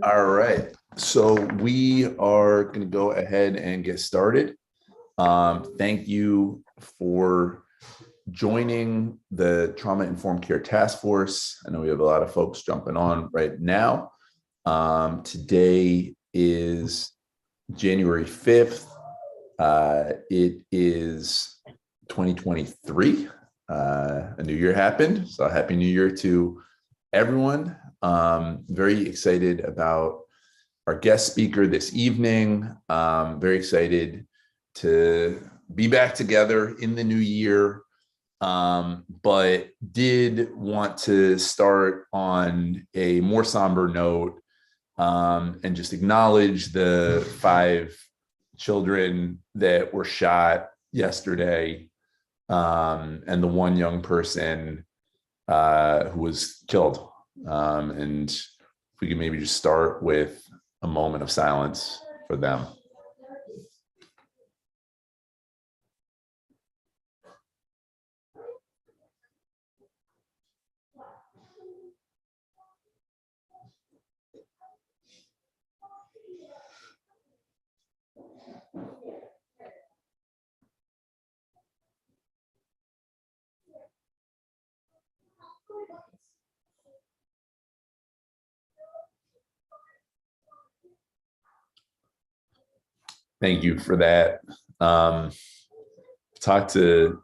All right, so we are going to go ahead and get started. Thank you for joining the Trauma Informed Care Task Force. I know we have a lot of folks jumping on right now. Today is January 5th. It is 2023. A new year happened, so happy new year to everyone. Very excited about our guest speaker this evening. Very excited to be back together in the new year, but did want to start on a more somber note, and just acknowledge the 5 children that were shot yesterday, and the 1 young person who was killed. And if we could maybe just start with a moment of silence for them. Thank you for that. Talked to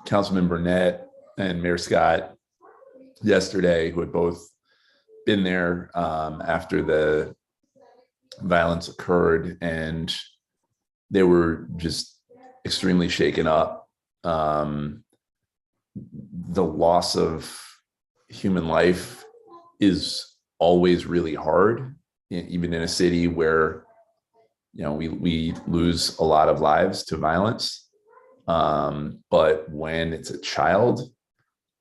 Councilman Burnett and Mayor Scott yesterday, who had both been there after the violence occurred, and they were just extremely shaken up. The loss of human life is always really hard, even in a city where we lose a lot of lives to violence. But when it's a child,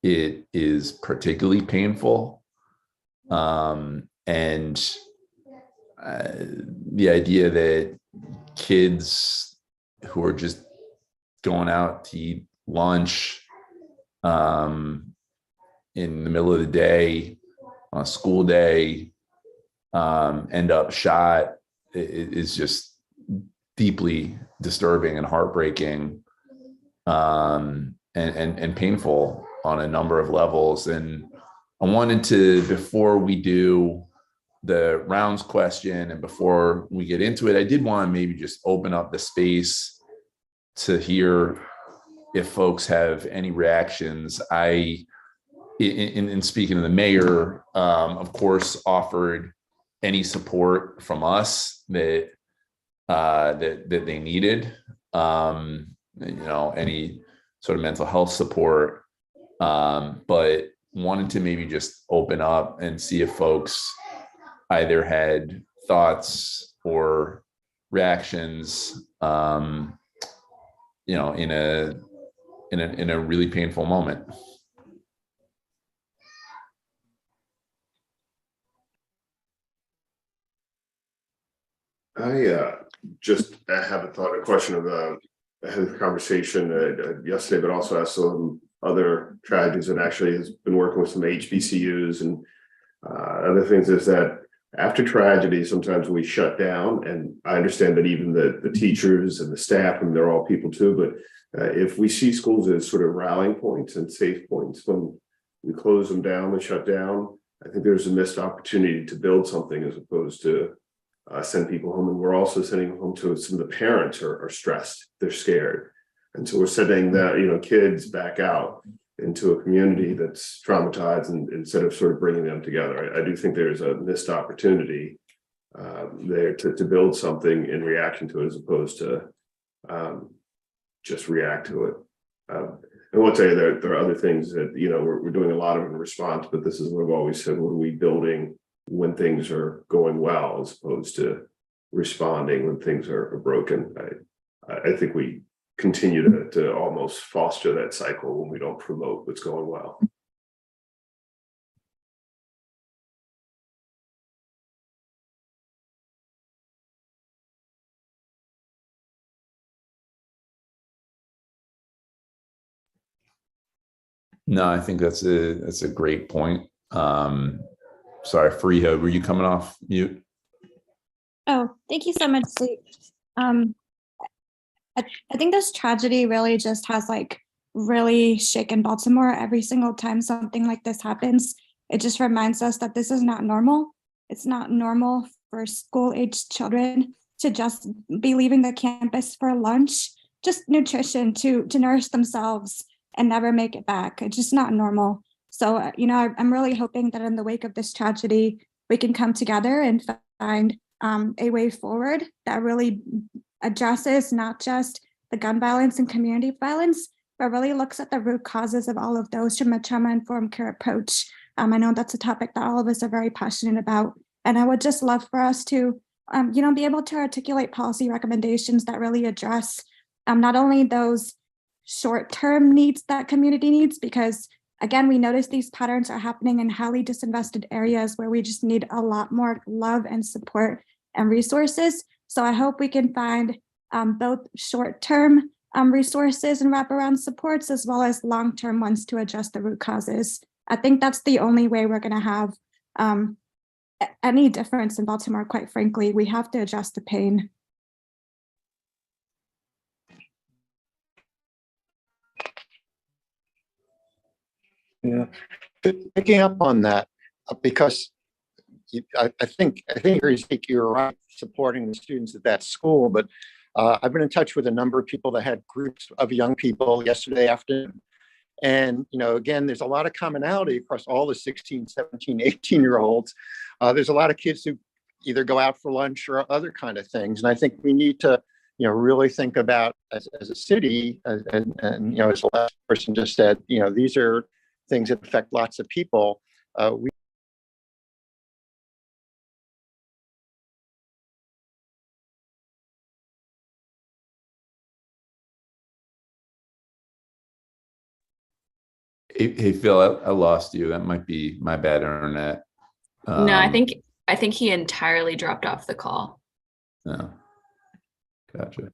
it is particularly painful. And the idea that kids who are just going out to eat lunch in the middle of the day on a school day end up shot is just deeply disturbing and heartbreaking, and painful on a number of levels. And I wanted to, before we do the rounds question and before we get into it, I did want to maybe just open up the space to hear if folks have any reactions. In speaking to the mayor, of course, offered any support from us that they needed, any sort of mental health support, but wanted to maybe just open up and see if folks either had thoughts or reactions, in a really painful moment. I just have a question of I had a conversation yesterday, but also asked some other tragedies, and actually has been working with some HBCUs and other things, is that after tragedy, sometimes we shut down. And I understand that even the teachers and the staff, and they're all people too, but if we see schools as sort of rallying points and safe points, when we close them down and shut down, I think there's a missed opportunity to build something as opposed to send people home. And we're also sending them home to some of the parents are stressed, they're scared. And so we're sending the kids back out into a community that's traumatized, and instead of sort of bringing them together. I do think there's a missed opportunity there to build something in reaction to it, as opposed to just react to it. And I'll tell you, there are other things that we're doing a lot of in response, but this is what I've always said: what are we building when things are going well, as opposed to responding when things are broken? I think we continue to almost foster that cycle when we don't promote what's going well. No, I think that's a great point. Sorry, Fariha, were you coming off mute? Oh, thank you so much, Sleep. Um, I think this tragedy really just has like really shaken Baltimore every single time something like this happens. It just reminds us that this is not normal. It's not normal for school-aged children to just be leaving the campus for lunch, just nutrition to nourish themselves and never make it back. It's just not normal. So, I'm really hoping that in the wake of this tragedy, we can come together and find a way forward that really addresses not just the gun violence and community violence, but really looks at the root causes of all of those from a trauma-informed care approach. I know that's a topic that all of us are very passionate about, and I would just love for us to, be able to articulate policy recommendations that really address not only those short-term needs that community needs, because again, we notice these patterns are happening in highly disinvested areas where we just need a lot more love and support and resources. So I hope we can find both short-term resources and wraparound supports as well as long-term ones to address the root causes. I think that's the only way we're going to have any difference in Baltimore, quite frankly. We have to address the pain. Yeah, picking up on that, because I think you're right, supporting the students at that school, but I've been in touch with a number of people that had groups of young people yesterday afternoon. And, again, there's a lot of commonality across all the 16, 17, 18-year-olds. There's a lot of kids who either go out for lunch or other kind of things. And I think we need to, really think about as a city, and as the last person just said, these are things that affect lots of people. Hey, Phil, I lost you. That might be my bad internet. No, I think he entirely dropped off the call. No, gotcha.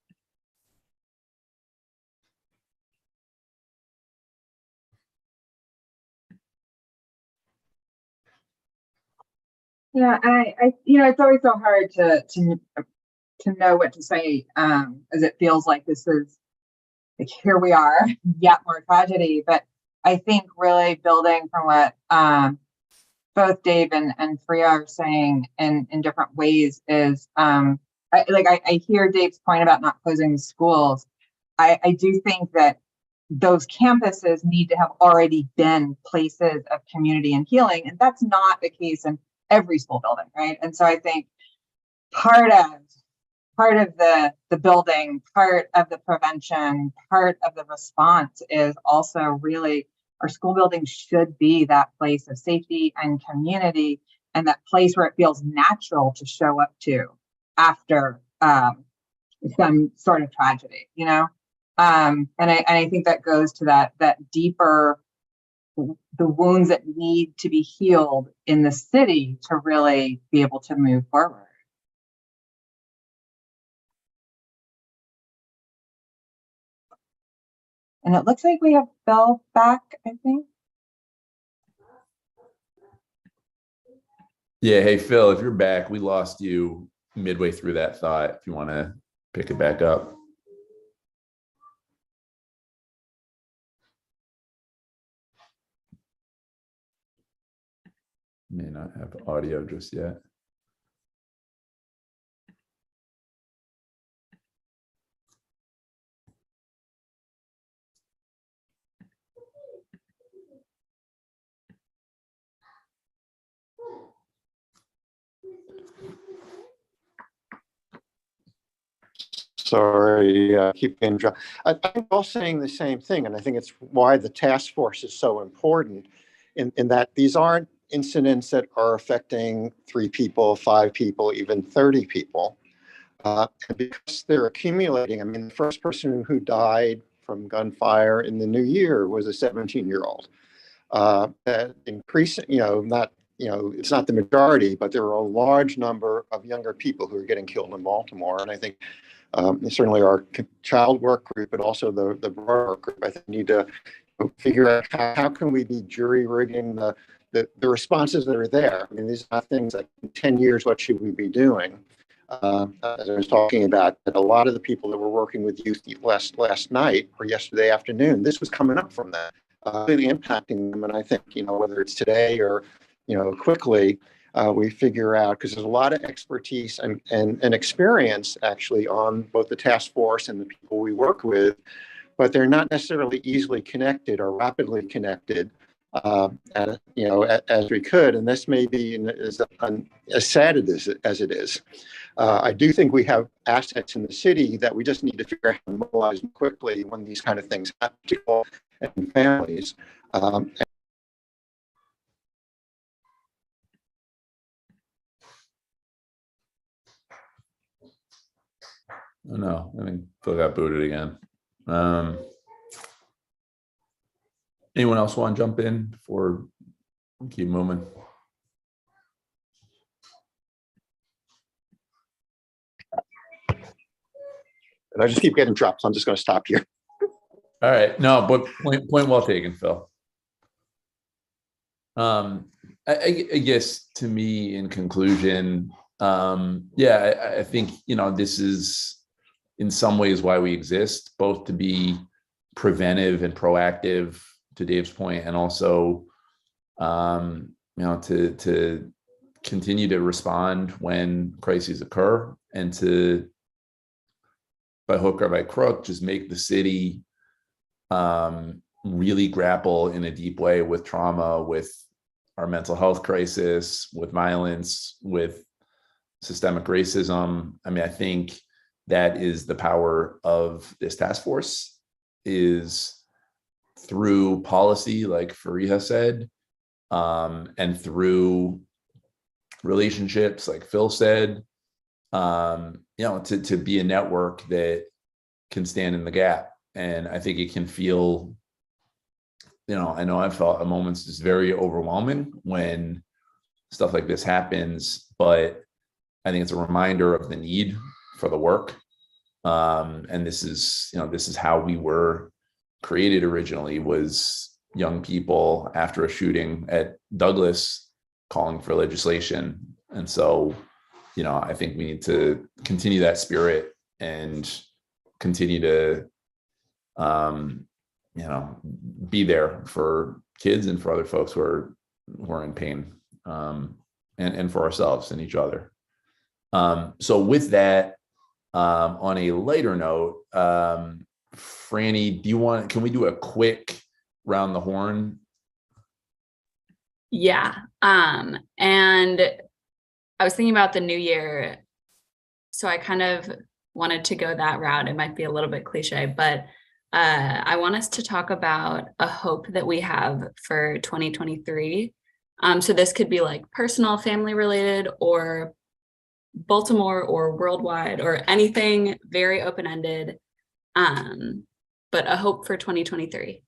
Yeah, I it's always so hard to know what to say, as it feels like this is like here we are, yet more tragedy. But I think really building from what both Dave and Freya are saying in different ways is I hear Dave's point about not closing the schools. I do think that those campuses need to have already been places of community and healing, and that's not the case in every school building, right? And so I think part of the building, part of the prevention, part of the response is also really our school buildings should be that place of safety and community, and that place where it feels natural to show up to after some sort of tragedy, and I think that goes to that deeper, the wounds that need to be healed in the city to really be able to move forward. And it looks like we have Bill back, I think. Yeah, hey, Phil, if you're back, we lost you midway through that thought. If you want to pick it back up. May not have audio just yet. Sorry, keep getting dropped. I think all saying the same thing, and I think it's why the task force is so important in that these aren't incidents that are affecting 3 people, 5 people, even 30 people. Because they're accumulating. I mean, the first person who died from gunfire in the new year was a 17-year-old. That increasing, not, it's not the majority, but there are a large number of younger people who are getting killed in Baltimore. And I think certainly our child work group, but also the broader work group, I think need to figure out how can we be jury rigging the responses that are there. I mean, these are not things like in 10 years, what should we be doing? As I was talking about, that a lot of the people that were working with youth last night or yesterday afternoon, this was coming up from that, really impacting them. And I think, whether it's today or, quickly, we figure out, because there's a lot of expertise and experience actually on both the task force and the people we work with, but they're not necessarily easily connected or rapidly connected, as we could. And this may be as sad as it is. I do think we have assets in the city that we just need to figure out how to mobilize them quickly when these kind of things happen to people and families. Oh no, I think Phil got booted again. Anyone else want to jump in before we keep moving? And I just keep getting dropped, so I'm just going to stop here. All right, no, but point well taken, Phil. I guess to me, in conclusion, I think this is in some ways why we exist, both to be preventive and proactive, to Dave's point, and also to continue to respond when crises occur, and to, by hook or by crook, just make the city really grapple in a deep way with trauma, with our mental health crisis, with violence, with systemic racism. I mean, I think that is the power of this task force, is through policy, like Fariha said, and through relationships, like Phil said, to be a network that can stand in the gap. And I think it can feel, I know I've felt at moments just very overwhelming when stuff like this happens, but I think it's a reminder of the need for the work. And this is how we were created originally, was young people after a shooting at Douglas calling for legislation. And so, I think we need to continue that spirit and continue to, be there for kids and for other folks who are in pain, and for ourselves and each other. So with that, on a lighter note, Franny, can we do a quick round the horn? Yeah. And I was thinking about the new year, so I kind of wanted to go that route. It might be a little bit cliche, but I want us to talk about a hope that we have for 2023. So this could be like personal, family related, or Baltimore or worldwide, or anything very open-ended, but a hope for 2023.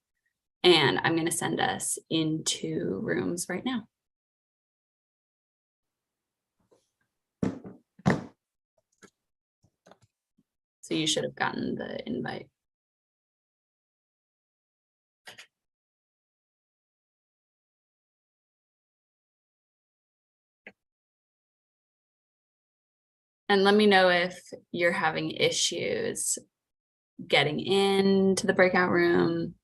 And I'm going to send us into rooms right now. So you should have gotten the invite. And let me know if you're having issues getting into the breakout room.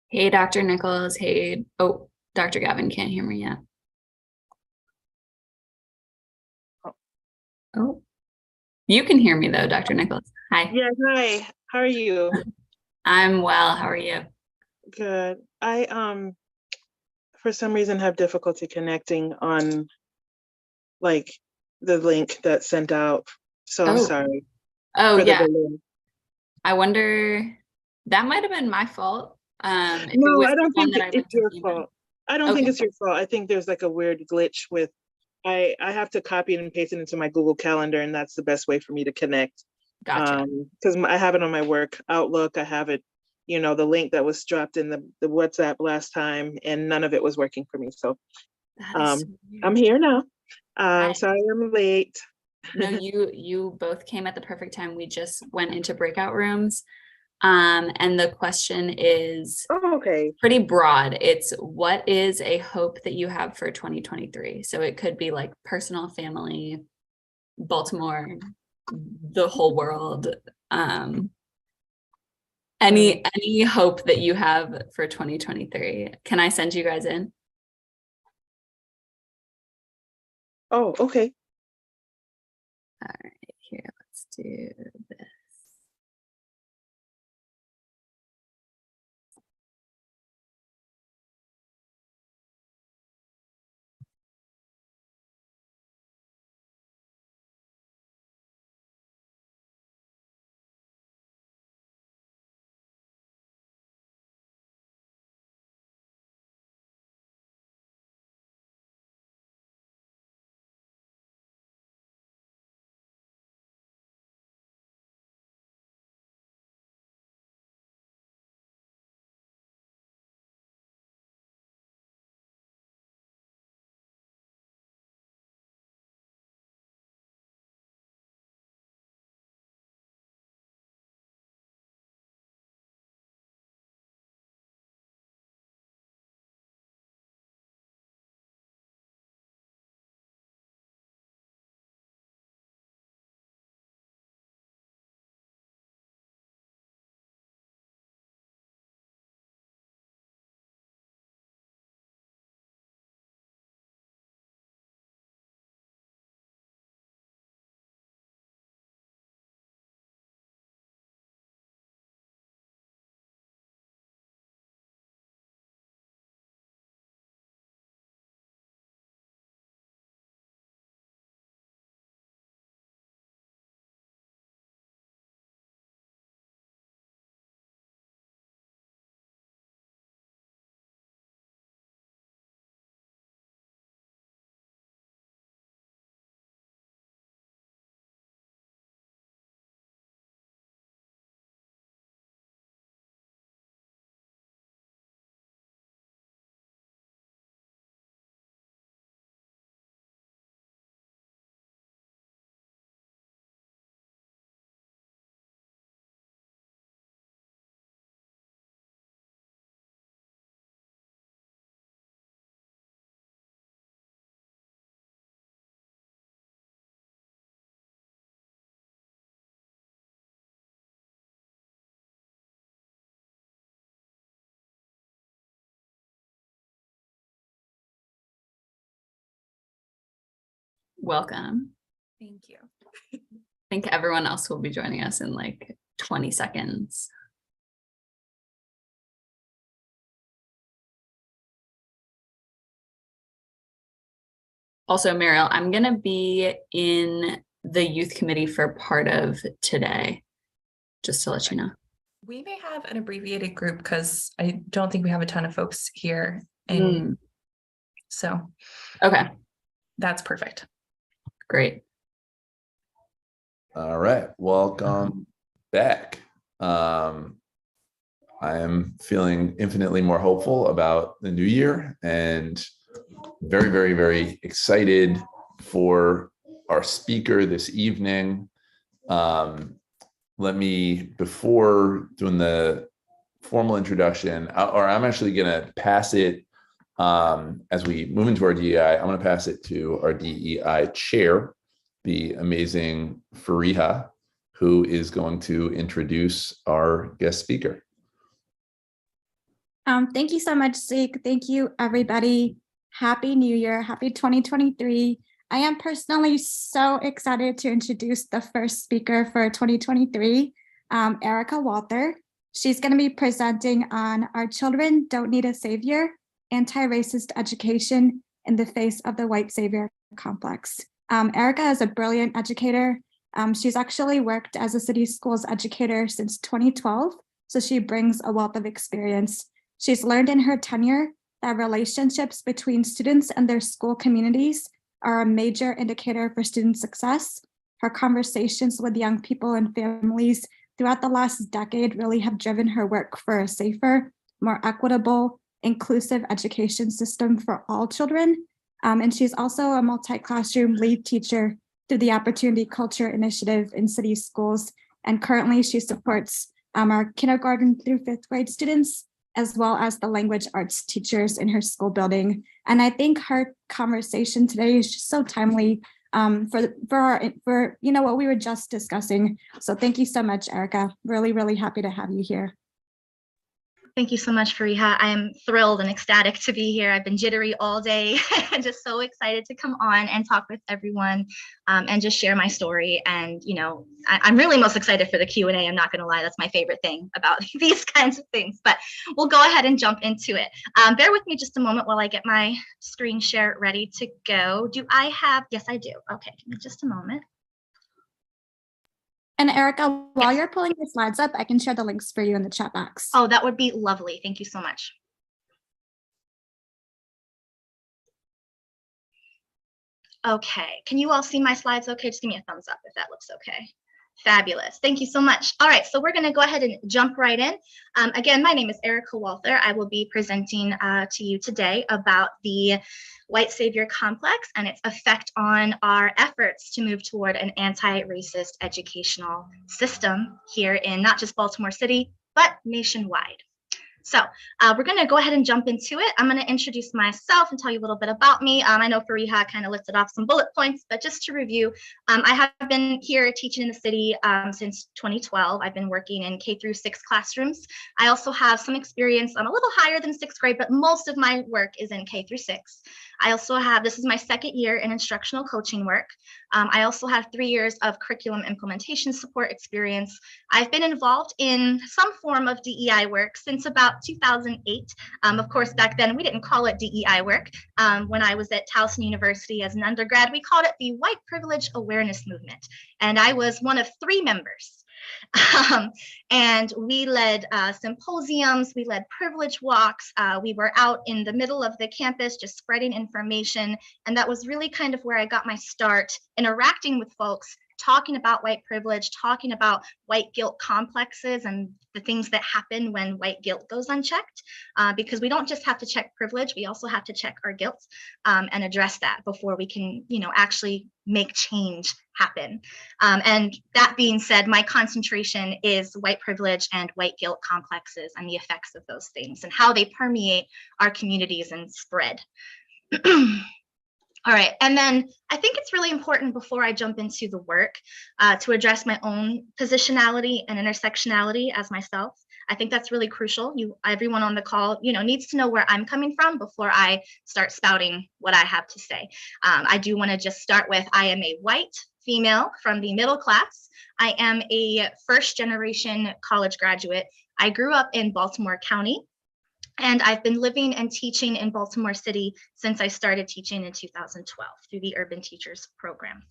Hey, Dr. Nichols. Hey, Dr. Gavin can't hear me yet. Oh. You can hear me though, Dr. Nichols. Hi. Yeah, hi. How are you? I'm well. How are you? Good. I for some reason have difficulty connecting on like the link that's sent out. So I'm Oh. sorry Oh for the yeah. delay. I wonder, that might have been my fault. If it No, was I the don't one think that I went it's to your email. fault. I don't think Okay. it's your fault. I think there's like a weird glitch with I have to copy it and paste it into my Google Calendar, and that's the best way for me to connect. Gotcha. Because I have it on my work Outlook. I have it, you know, the link that was dropped in the WhatsApp last time, and none of it was working for me. So That is so I'm weird. here now. Hi. Sorry I'm late. No, you both came at the perfect time. We just went into breakout rooms. And the question is Oh, okay. pretty broad. It's what is a hope that you have for 2023? So it could be like personal, family, Baltimore, the whole world. Any hope that you have for 2023? Can I send you guys in? Oh, okay. All right, here, let's do this. Welcome. Thank you. I think everyone else will be joining us in like 20 seconds. Also, Mariel, I'm going to be in the youth committee for part of today, just to let you know. We may have an abbreviated group because I don't think we have a ton of folks here. And so, Okay, that's perfect. great. All right, welcome back. I am feeling infinitely more hopeful about the new year and very, very, very excited for our speaker this evening. Let me, before doing the formal introduction, or I'm actually going to pass it as we move into our DEI. I'm going to pass it to our DEI chair, the amazing Fariha, who is going to introduce our guest speaker. Thank you so much, Zeke. Thank you, everybody. Happy New Year. Happy 2023. I am personally so excited to introduce the first speaker for 2023, Erica Walther. She's going to be presenting on Our Children Don't Need a Savior, Anti-Racist Education in the Face of the White Savior Complex. Erica is a brilliant educator. She's actually worked as a city schools educator since 2012, so she brings a wealth of experience. She's learned in her tenure that relationships between students and their school communities are a major indicator for student success. Her conversations with young people and families throughout the last decade really have driven her work for a safer, more equitable, inclusive education system for all children. And she's also a multi-classroom lead teacher through the Opportunity Culture Initiative in city schools. And currently she supports our kindergarten through 5th grade students, as well as the language arts teachers in her school building. And I think her conversation today is just so timely for you know what we were just discussing. So thank you so much, Erica. Really, really happy to have you here. Thank you so much, Fariha. I am thrilled and ecstatic to be here. I've been jittery all day and just so excited to come on and talk with everyone and just share my story. And, you know, I'm really most excited for the Q&A. I'm not going to lie. That's my favorite thing about these kinds of things, but we'll go ahead and jump into it. Bear with me just a moment while I get my screen share ready to go. Do I have? Yes, I do. Okay, give me just a moment. And Erica, while you're pulling your slides up, I can share the links for you in the chat box. Oh, that would be lovely. Thank you so much. Okay, can you all see my slides okay? Just give me a thumbs up if that looks okay. Fabulous. Thank you so much. All right, so we're going to go ahead and jump right in. Again, my name is Erica Walther. I will be presenting to you today about the white savior complex and its effect on our efforts to move toward an anti-racist educational system here in not just Baltimore City, but nationwide. So we're going to go ahead and jump into it. I'm going to introduce myself and tell you a little bit about me. I know Fariha kind of listed off some bullet points, but just to review, I have been here teaching in the city since 2012. I've been working in K through 6 classrooms. I also have some experience. I'm a little higher than 6th grade, but most of my work is in K through 6. I also have, this is my 2nd year in instructional coaching work. I also have 3 years of curriculum implementation support experience. I've been involved in some form of DEI work since about 2008. Of course, back then we didn't call it DEI work. When I was at Towson University as an undergrad, we called it the White Privilege Awareness Movement. And I was one of 3 members. And we led symposiums, we led privilege walks, we were out in the middle of the campus just spreading information. And that was really kind of where I got my start interacting with folks, talking about white privilege, talking about white guilt complexes and the things that happen when white guilt goes unchecked, because we don't just have to check privilege, we also have to check our guilt and address that before we can, you know, actually make change happen. And that being said, my concentration is white privilege and white guilt complexes and the effects of those things and how they permeate our communities and spread. All right, and then I think it's really important before I jump into the work to address my own positionality and intersectionality as myself. I think that's really crucial. Everyone on the call, you know, needs to know where I'm coming from before I start spouting what I have to say. I do want to just start with, I am a white female from the middle class. I am a 1st generation college graduate. I grew up in Baltimore County. And I've been living and teaching in Baltimore City since I started teaching in 2012 through the Urban Teachers Program.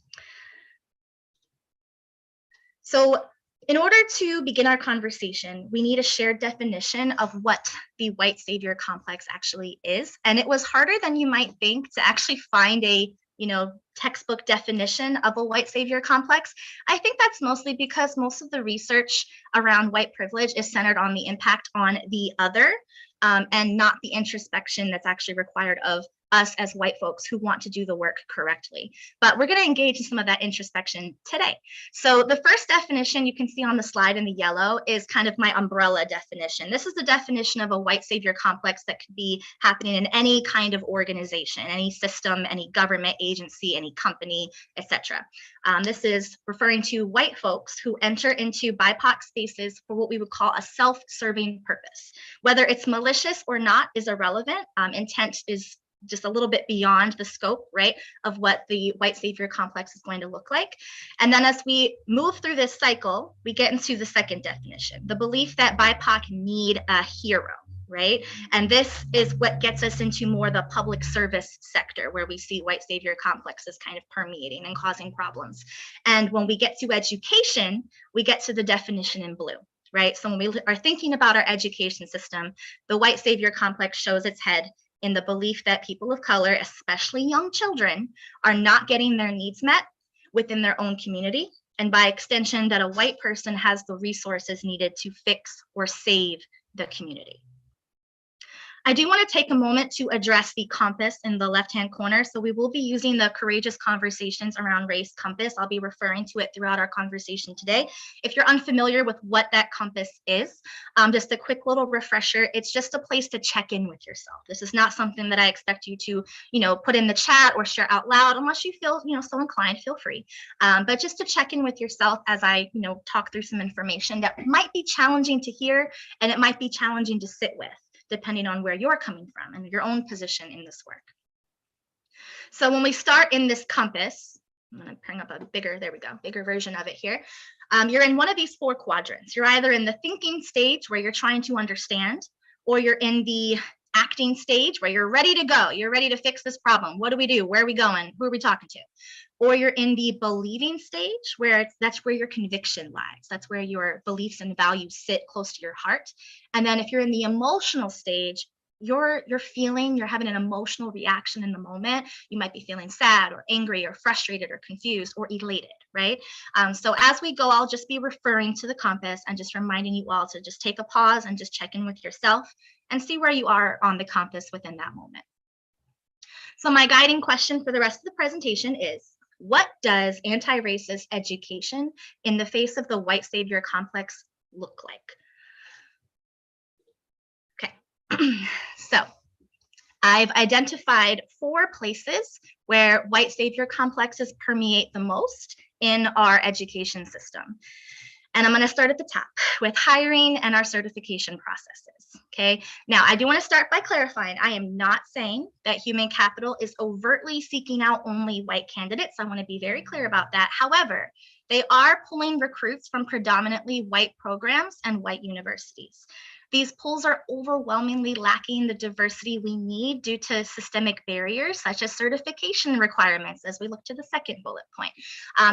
So in order to begin our conversation, we need a shared definition of what the white savior complex actually is. And it was harder than you might think to actually find a, you know, textbook definition of a white savior complex. I think that's mostly because most of the research around white privilege is centered on the impact on the other, and not the introspection that's actually required of us as white folks who want to do the work correctly. But we're going to engage in some of that introspection today. So the first definition you can see on the slide in the yellow is kind of my umbrella definition. This is the definition of a white savior complex that could be happening in any kind of organization, any system, any government agency, any company, etc. This is referring to white folks who enter into BIPOC spaces for what we would call a self-serving purpose. Whether it's malicious or not is irrelevant. Intent is just a little bit beyond the scope, right, of what the white savior complex is going to look like. And then as we move through this cycle, we get into the second definition, the belief that BIPOC need a hero, right? And this is what gets us into more the public service sector, where we see white savior complexes kind of permeating and causing problems. And when we get to education, we get to the definition in blue, right? So when we are thinking about our education system, the white savior complex shows its head in the belief that people of color, especially young children, are not getting their needs met within their own community, and by extension, that a white person has the resources needed to fix or save the community. I do want to take a moment to address the compass in the left-hand corner. So we will be using the Courageous Conversations Around Race compass. I'll be referring to it throughout our conversation today. If you're unfamiliar with what that compass is, just a quick little refresher, it's just a place to check in with yourself. This is not something that I expect you to, put in the chat or share out loud, unless you feel, so inclined, feel free. But just to check in with yourself as I, talk through some information that might be challenging to hear, and it might be challenging to sit with, depending on where you're coming from and your own position in this work. So when we start in this compass, I'm going to bring up a bigger version of it here. You're in one of these 4 quadrants. You're either in the thinking stage, where you're trying to understand, or you're in the acting stage, where you're ready to go. You're ready to fix this problem. What do we do? Where are we going? Who are we talking to? Or you're in the believing stage, where that's where your conviction lies. That's where your beliefs and values sit close to your heart. And then if you're in the emotional stage, you're having an emotional reaction in the moment. You might be feeling sad or angry or frustrated or confused or elated, right? So as we go, I'll just be referring to the compass and just reminding you all to just take a pause and just check in with yourself and see where you are on the compass within that moment. So my guiding question for the rest of the presentation is, what does anti-racist education in the face of the white savior complex look like? Okay, so I've identified 4 places where white savior complexes permeate the most in our education system. And I'm going to start at the top with hiring and our certification processes. Okay. Now, I do want to start by clarifying, I am not saying that human capital is overtly seeking out only white candidates. I want to be very clear about that. However, they are pulling recruits from predominantly white programs and white universities. These pools are overwhelmingly lacking the diversity we need due to systemic barriers, such as certification requirements, as we look to the second bullet point.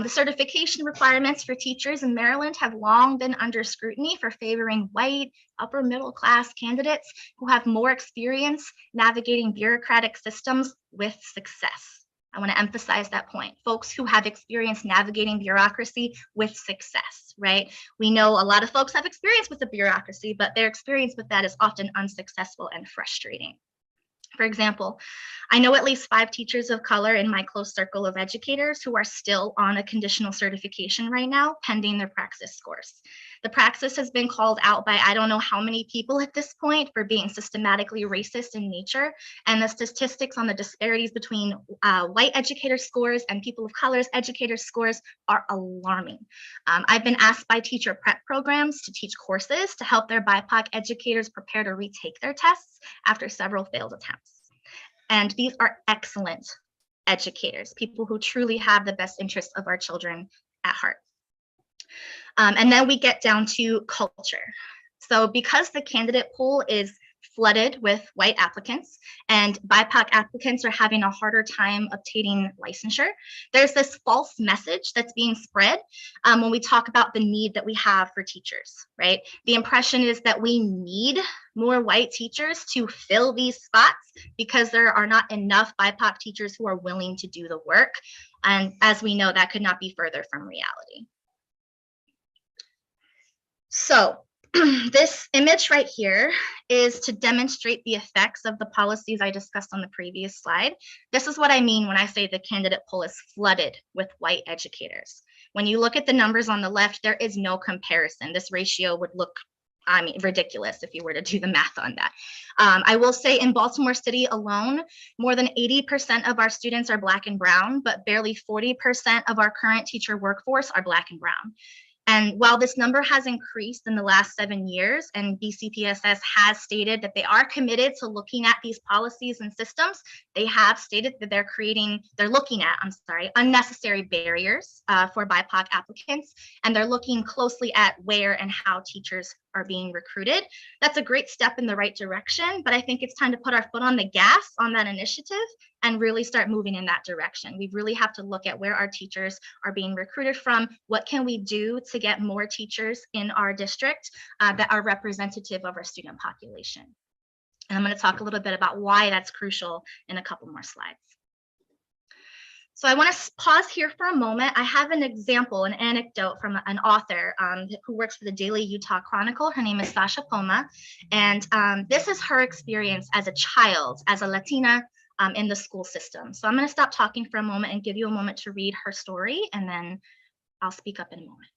The certification requirements for teachers in Maryland have long been under scrutiny for favoring white, upper middle class candidates who have more experience navigating bureaucratic systems with success. I want to emphasize that point. Folks who have experience navigating bureaucracy with success, right? We know a lot of folks have experience with the bureaucracy, but their experience with that is often unsuccessful and frustrating. For example, I know at least 5 teachers of color in my close circle of educators who are still on a conditional certification right now, pending their praxis scores. The praxis has been called out by I don't know how many people at this point for being systematically racist in nature, and the statistics on the disparities between white educator scores and people of color's educator scores are alarming. I've been asked by teacher prep programs to teach courses to help their BIPOC educators prepare to retake their tests after several failed attempts. And these are excellent educators, people who truly have the best interests of our children at heart. And then we get down to culture. So because the candidate pool is flooded with white applicants and BIPOC applicants are having a harder time obtaining licensure, there's this false message that's being spread when we talk about the need that we have for teachers, right? The impression is that we need more white teachers to fill these spots because there are not enough BIPOC teachers who are willing to do the work. And as we know, that could not be further from reality. So this image right here is to demonstrate the effects of the policies I discussed on the previous slide. This is what I mean when I say the candidate pool is flooded with white educators. When you look at the numbers on the left, there is no comparison. This ratio would look, ridiculous if you were to do the math on that. I will say in Baltimore City alone, more than 80% of our students are Black and brown, but barely 40% of our current teacher workforce are Black and brown. And while this number has increased in the last 7 years, and BCPSS has stated that they are committed to looking at these policies and systems, they have stated that they're looking at, unnecessary barriers for BIPOC applicants, and they're looking closely at where and how teachers are being recruited. That's a great step in the right direction, but I think it's time to put our foot on the gas on that initiative and really start moving in that direction. We really have to look at where our teachers are being recruited from. What can we do to get more teachers in our district that are representative of our student population? And I'm going to talk a little bit about why that's crucial in a couple more slides. So I want to pause here for a moment. I have an example, an anecdote from an author who works for the Daily Utah Chronicle. Her name is Sasha Poma. And this is her experience as a child, as a Latina in the school system. So I'm going to stop talking for a moment and give you a moment to read her story, and then I'll speak up in a moment.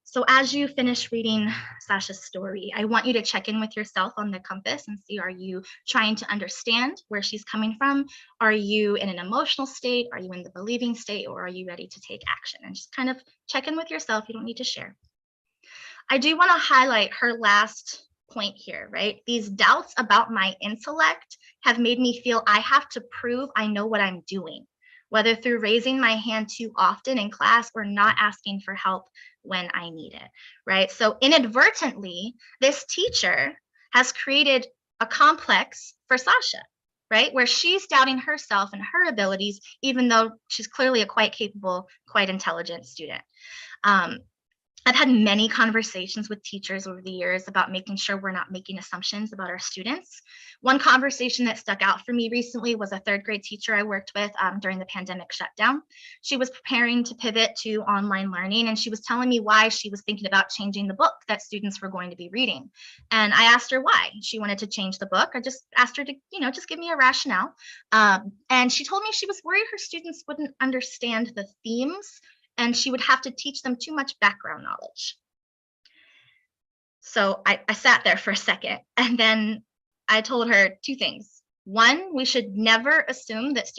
So as you finish reading Sasha's story, I want you to check in with yourself on the compass and see, are you trying to understand where she's coming from? Are you in an emotional state? Are you in the believing state? Or are you ready to take action? And just kind of check in with yourself. You don't need to share. I do want to highlight her last point here, right? These doubts about my intellect have made me feel I have to prove I know what I'm doing, whether through raising my hand too often in class or not asking for help when I need it, right? So inadvertently, this teacher has created a complex for Sasha, right? Where she's doubting herself and her abilities, even though she's clearly a quite capable, quite intelligent student. I've had many conversations with teachers over the years about making sure we're not making assumptions about our students. One conversation that stuck out for me recently was a 3rd grade teacher I worked with during the pandemic shutdown. She was preparing to pivot to online learning, and she was telling me why she was thinking about changing the book that students were going to be reading. And I asked her why she wanted to change the book. I just asked her to, just give me a rationale. And she told me she was worried her students wouldn't understand the themes and she would have to teach them too much background knowledge. So I sat there for a second, and then I told her 2 things. 1, we should never assume that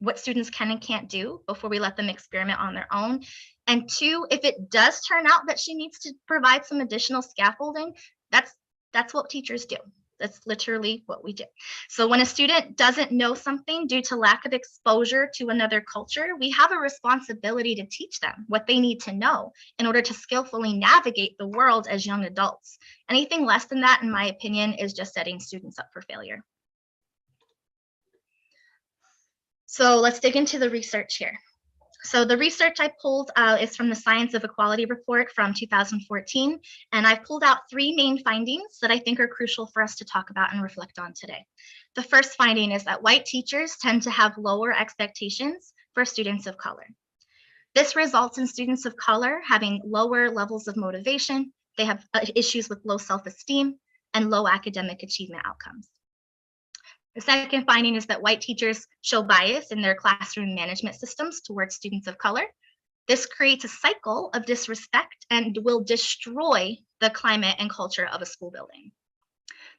what students can and can't do before we let them experiment on their own. And 2, if it does turn out that she needs to provide some additional scaffolding, that's what teachers do. That's literally what we do. So when a student doesn't know something due to lack of exposure to another culture, we have a responsibility to teach them what they need to know in order to skillfully navigate the world as young adults. Anything less than that, in my opinion, is just setting students up for failure. So let's dig into the research here. So the research I pulled is from the Science of Equality report from 2014, and I've pulled out 3 main findings that I think are crucial for us to talk about and reflect on today. The first finding is that white teachers tend to have lower expectations for students of color. This results in students of color having lower levels of motivation, they have issues with low self-esteem, and low academic achievement outcomes. The second finding is that white teachers show bias in their classroom management systems towards students of color. This creates a cycle of disrespect and will destroy the climate and culture of a school building.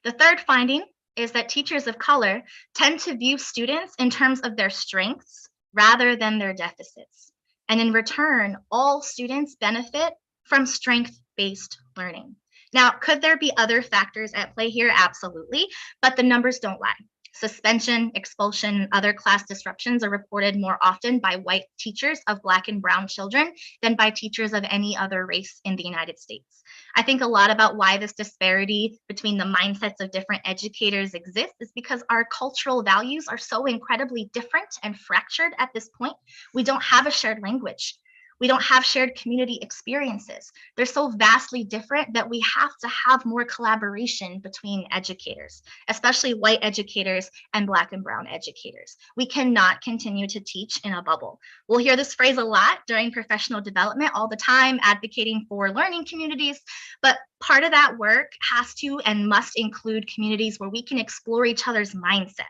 The third finding is that teachers of color tend to view students in terms of their strengths rather than their deficits. And in return, all students benefit from strength-based learning. Now, could there be other factors at play here? Absolutely, but the numbers don't lie. Suspension, expulsion, and other class disruptions are reported more often by white teachers of Black and Brown children than by teachers of any other race in the United States. I think a lot about why this disparity between the mindsets of different educators exists is because our cultural values are so incredibly different and fractured at this point. We don't have a shared language. We don't have shared community experiences. They're so vastly different that we have to have more collaboration between educators, especially white educators and Black and brown educators. We cannot continue to teach in a bubble. We'll hear this phrase a lot during professional development all the time, advocating for learning communities, but part of that work has to and must include communities where we can explore each other's mindsets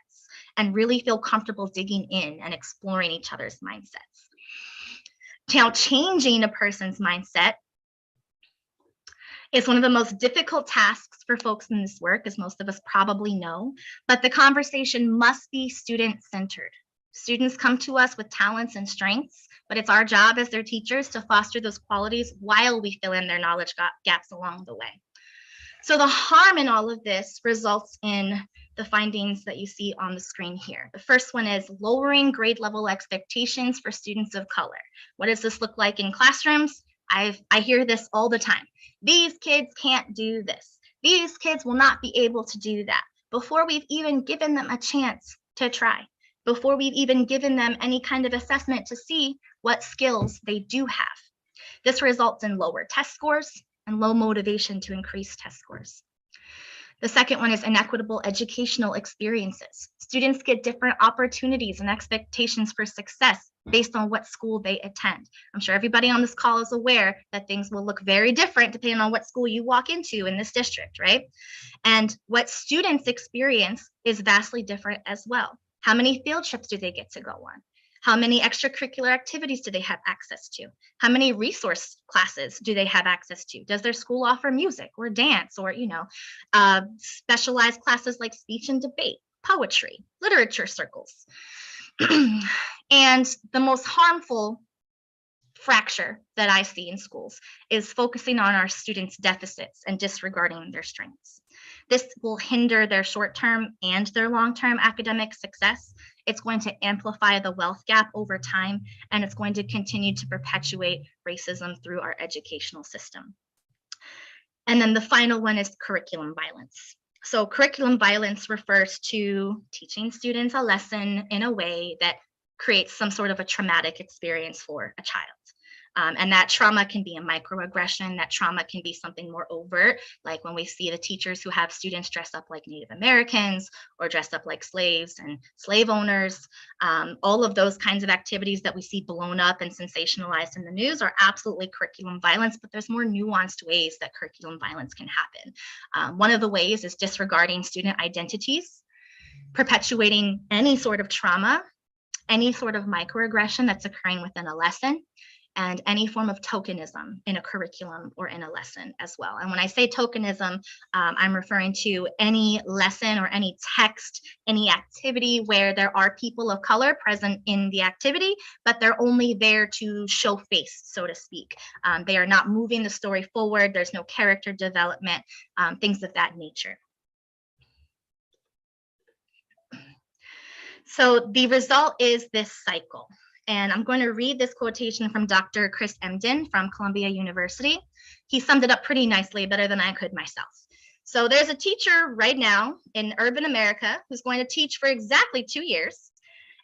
and really feel comfortable digging in and exploring each other's mindsets. Now, changing a person's mindset is one of the most difficult tasks for folks in this work, as most of us probably know, but the conversation must be student-centered. Students come to us with talents and strengths, but it's our job as their teachers to foster those qualities while we fill in their knowledge gaps along the way. So the harm in all of this results in the findings that you see on the screen here. The first one is lowering grade level expectations for students of color. What does this look like in classrooms? I hear this all the time. These kids can't do this. These kids will not be able to do that, before we've even given them a chance to try, before we've even given them any kind of assessment to see what skills they do have. This results in lower test scores and low motivation to increase test scores. The second one is inequitable educational experiences. Students get different opportunities and expectations for success based on what school they attend. I'm sure everybody on this call is aware that things will look very different depending on what school you walk into in this district, right? And what students experience is vastly different as well. How many field trips do they get to go on? How many extracurricular activities do they have access to? How many resource classes do they have access to? Does their school offer music or dance or, specialized classes like speech and debate, poetry, literature circles? And the most harmful fracture that I see in schools is focusing on our students' deficits and disregarding their strengths. This will hinder their short-term and their long-term academic success. It's going to amplify the wealth gap over time, and it's going to continue to perpetuate racism through our educational system. And then the final one is curriculum violence. So curriculum violence refers to teaching students a lesson in a way that creates some sort of a traumatic experience for a child. And that trauma can be a microaggression. That trauma can be something more overt, like when we see the teachers who have students dress up like Native Americans or dressed up like slaves and slave owners. All of those kinds of activities that we see blown up and sensationalized in the news are absolutely curriculum violence, but there's more nuanced ways that curriculum violence can happen. One of the ways is disregarding student identities, perpetuating any sort of trauma, any sort of microaggression that's occurring within a lesson, and any form of tokenism in a curriculum or in a lesson as well. And when I say tokenism, I'm referring to any lesson or any text, any activity where there are people of color present in the activity, but they're only there to show face, so to speak. They are not moving the story forward. There's no character development, things of that nature. So the result is this cycle. And I'm going to read this quotation from Dr. Chris Emdin from Columbia University. He summed it up pretty nicely, better than I could myself. So there's a teacher right now in urban America who's going to teach for exactly 2 years.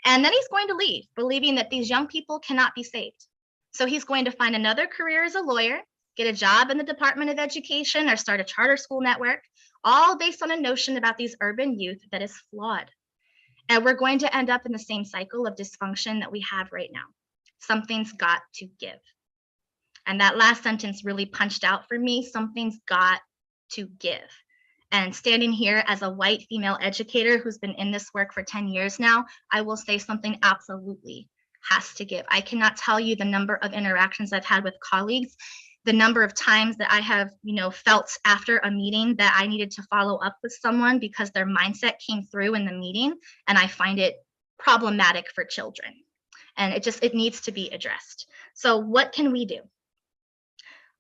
And then he's going to leave, believing that these young people cannot be saved. So he's going to find another career as a lawyer, get a job in the Department of Education, or start a charter school network, all based on a notion about these urban youth that is flawed. And we're going to end up in the same cycle of dysfunction that we have right now. Something's got to give. And that last sentence really punched out for me. Something's got to give. And standing here as a white female educator who's been in this work for 10 years now, I will say something absolutely has to give. I cannot tell you the number of interactions I've had with colleagues, the number of times that I have, felt after a meeting that I needed to follow up with someone because their mindset came through in the meeting, and I find it problematic for children. And it needs to be addressed. So what can we do?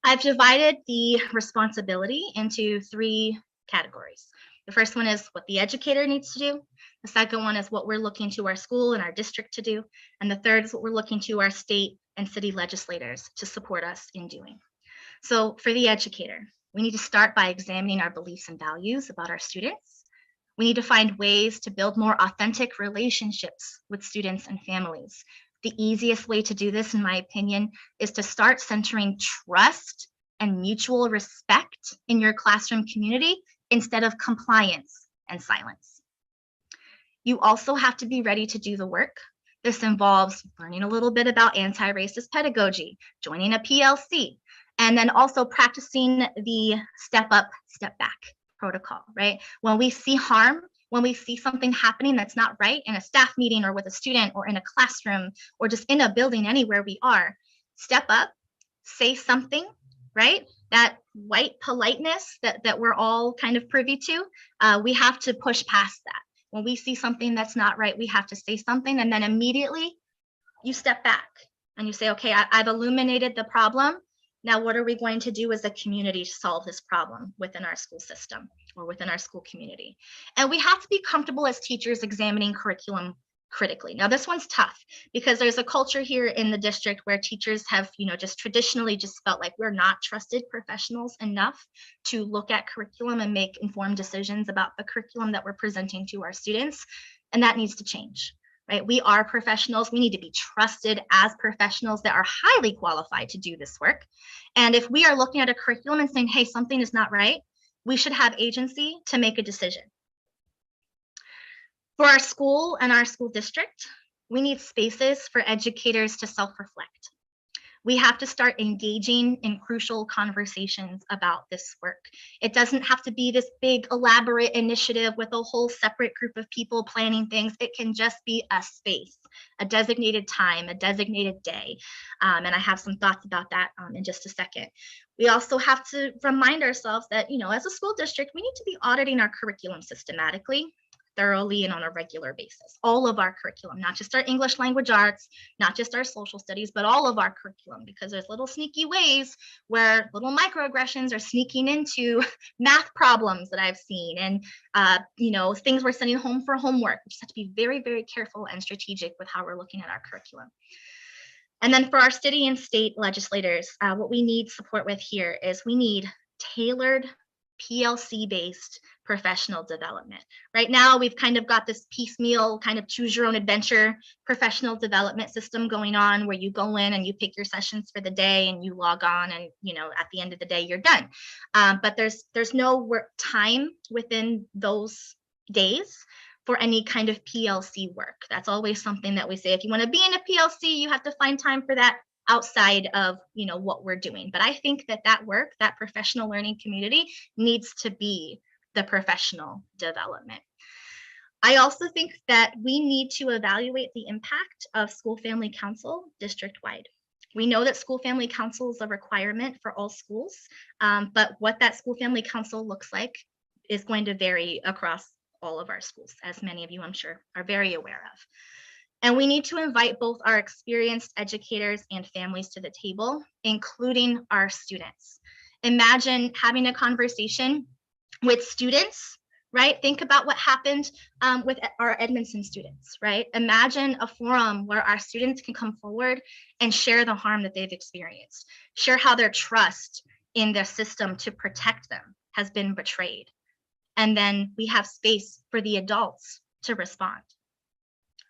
I've divided the responsibility into 3 categories. The first one is what the educator needs to do. The second one is what we're looking to our school and our district to do. And the third is what we're looking to our state and city legislators to support us in doing. So for the educator, we need to start by examining our beliefs and values about our students. We need to find ways to build more authentic relationships with students and families. The easiest way to do this, in my opinion, is to start centering trust and mutual respect in your classroom community instead of compliance and silence. You also have to be ready to do the work. This involves learning a little bit about anti-racist pedagogy, joining a PLC, and then also practicing the step up, step back protocol, right? When we see harm, when we see something happening that's not right in a staff meeting or with a student or in a classroom or just in a building anywhere we are, step up, say something, right? That white politeness that we're all kind of privy to, we have to push past that. When we see something that's not right, we have to say something, and then immediately you step back and you say, okay, I've illuminated the problem. Now, what are we going to do as a community to solve this problem within our school system or within our school community? And we have to be comfortable as teachers examining curriculum critically. Now, this one's tough because there's a culture here in the district where teachers have, just traditionally just felt like we're not trusted professionals enough to look at curriculum and make informed decisions about the curriculum that we're presenting to our students. And that needs to change. Right? We are professionals. We need to be trusted as professionals that are highly qualified to do this work. And if we are looking at a curriculum and saying, hey, something is not right, we should have agency to make a decision. For our school and our school district, we need spaces for educators to self-reflect. We have to start engaging in crucial conversations about this work. It doesn't have to be this big elaborate initiative with a whole separate group of people planning things. It can just be a space, a designated time, a designated day. And I have some thoughts about that in just a second. We also have to remind ourselves that, as a school district, we need to be auditing our curriculum systematically, thoroughly, and on a regular basis. All of our curriculum, not just our English language arts, not just our social studies, but all of our curriculum, because there's little sneaky ways where little microaggressions are sneaking into math problems that I've seen, and things we're sending home for homework. We just have to be very, very careful and strategic with how we're looking at our curriculum. And then for our city and state legislators, what we need support with here is we need tailored PLC-based professional development. Right now, we've kind of got this piecemeal kind of choose your own adventure professional development system going on where you go in and you pick your sessions for the day and you log on and, at the end of the day, you're done. But there's no work time within those days for any kind of PLC work. That's always something that we say, if you want to be in a PLC, you have to find time for that outside of what we're doing. But I think that work, that professional learning community, needs to be the professional development. I also think that we need to evaluate the impact of school family council district-wide. We know that school family council is a requirement for all schools, but what that school family council looks like is going to vary across all of our schools, as many of you, I'm sure, are very aware of. And we need to invite both our experienced educators and families to the table, including our students. Imagine having a conversation with students, right? Think about what happened with our Edmondson students, right? Imagine a forum where our students can come forward and share the harm that they've experienced, share how their trust in the system to protect them has been betrayed. And then we have space for the adults to respond.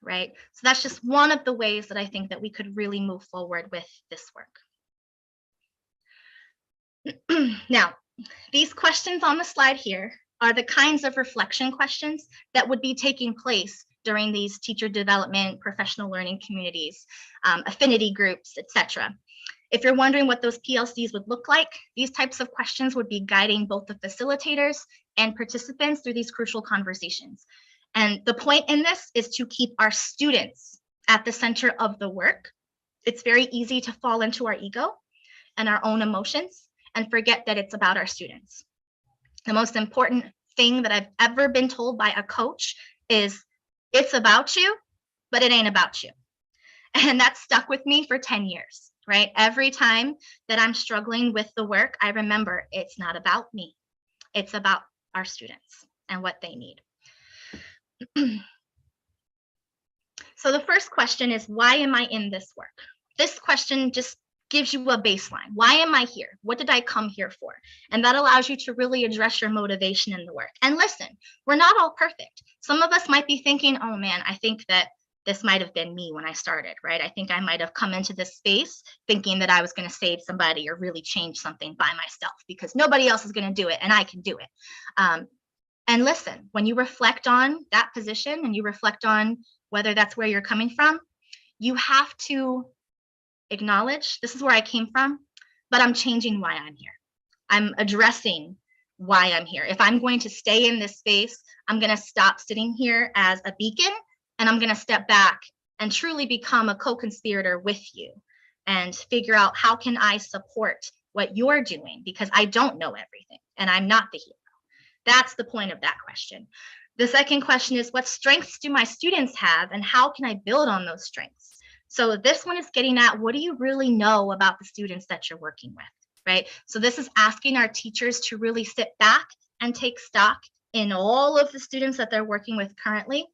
Right? So that's just one of the ways that I think that we could really move forward with this work. Now, these questions on the slide here are the kinds of reflection questions that would be taking place during these teacher development, professional learning communities, affinity groups, etc. If you're wondering what those PLCs would look like, these types of questions would be guiding both the facilitators and participants through these crucial conversations. And the point in this is to keep our students at the center of the work. It's very easy to fall into our ego and our own emotions and forget that it's about our students. The most important thing that I've ever been told by a coach is it's about you, but it ain't about you. And that stuck with me for 10 years, right? Every time that I'm struggling with the work, I remember it's not about me. It's about our students and what they need. So the first question is, why am I in this work? This question just gives you a baseline. Why am I here? What did I come here for? And that allows you to really address your motivation in the work. And listen, we're not all perfect. Some of us might be thinking, oh man, I think that this might have been me when I started, right? I think I might have come into this space thinking that I was going to save somebody or really change something by myself because nobody else is going to do it and I can do it. And listen, when you reflect on that position and you reflect on whether that's where you're coming from, you have to acknowledge this is where I came from, but I'm changing why I'm here. I'm addressing why I'm here. If I'm going to stay in this space, I'm going to stop sitting here as a beacon and I'm going to step back and truly become a co-conspirator with you and figure out how can I support what you're doing because I don't know everything and I'm not the hero. That's the point of that question. The second question is, what strengths do my students have and how can I build on those strengths? So this one is getting at, what do you really know about the students that you're working with, right? So this is asking our teachers to really sit back and take stock in all of the students that they're working with currently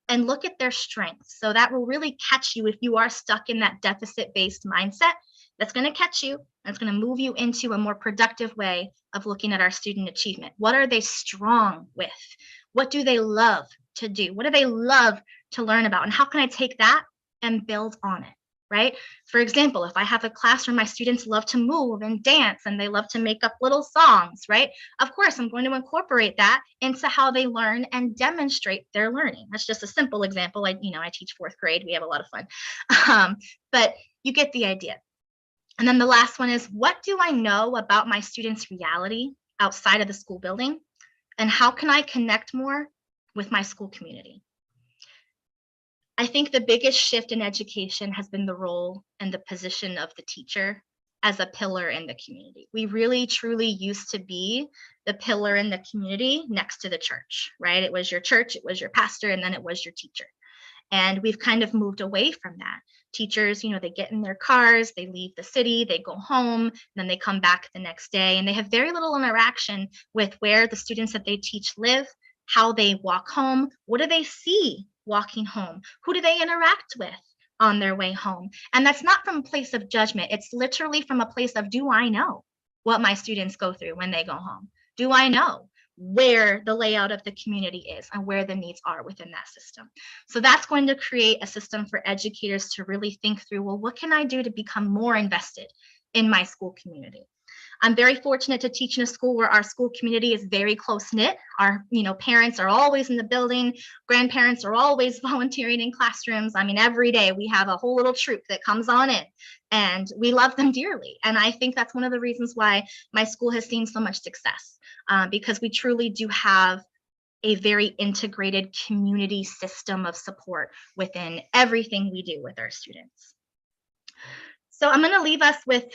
and look at their strengths. So that will really catch you if you are stuck in that deficit-based mindset. That's going to catch you. And it's going to move you into a more productive way of looking at our student achievement. What are they strong with? What do they love to do? What do they love to learn about? And how can I take that and build on it, right? For example, if I have a class where my students love to move and dance and they love to make up little songs, right? Of course, I'm going to incorporate that into how they learn and demonstrate their learning. That's just a simple example. I teach 4th grade. We have a lot of fun, but you get the idea. And then the last one is, what do I know about my students' reality outside of the school building? And how can I connect more with my school community? I think the biggest shift in education has been the role and the position of the teacher as a pillar in the community. We really truly used to be the pillar in the community next to the church, right? It was your church, it was your pastor, and then it was your teacher. And we've kind of moved away from that. Teachers, they get in their cars, they leave the city, they go home, then they come back the next day, and they have very little interaction with where the students that they teach live, how they walk home, what do they see walking home, who do they interact with on their way home. And that's not from a place of judgment. It's literally from a place of, do I know what my students go through when they go home? Do I know where the layout of the community is and where the needs are within that system? So that's going to create a system for educators to really think through, well, what can I do to become more invested in my school community? I'm very fortunate to teach in a school where our school community is very close knit. Our, parents are always in the building. Grandparents are always volunteering in classrooms. I mean, every day we have a whole little troop that comes on in and we love them dearly. And I think that's one of the reasons why my school has seen so much success, because we truly do have a very integrated community system of support within everything we do with our students. So I'm going to leave us with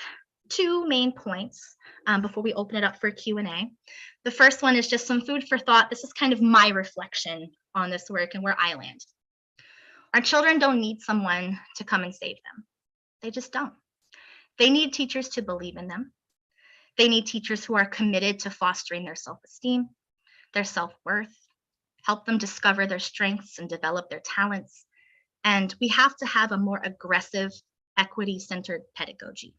2 main points before we open it up for Q&A. The first one is just some food for thought. This is kind of my reflection on this work and where I land. Our children don't need someone to come and save them. They just don't. They need teachers to believe in them. They need teachers who are committed to fostering their self-esteem, their self-worth, help them discover their strengths and develop their talents. And we have to have a more aggressive, equity-centered pedagogy.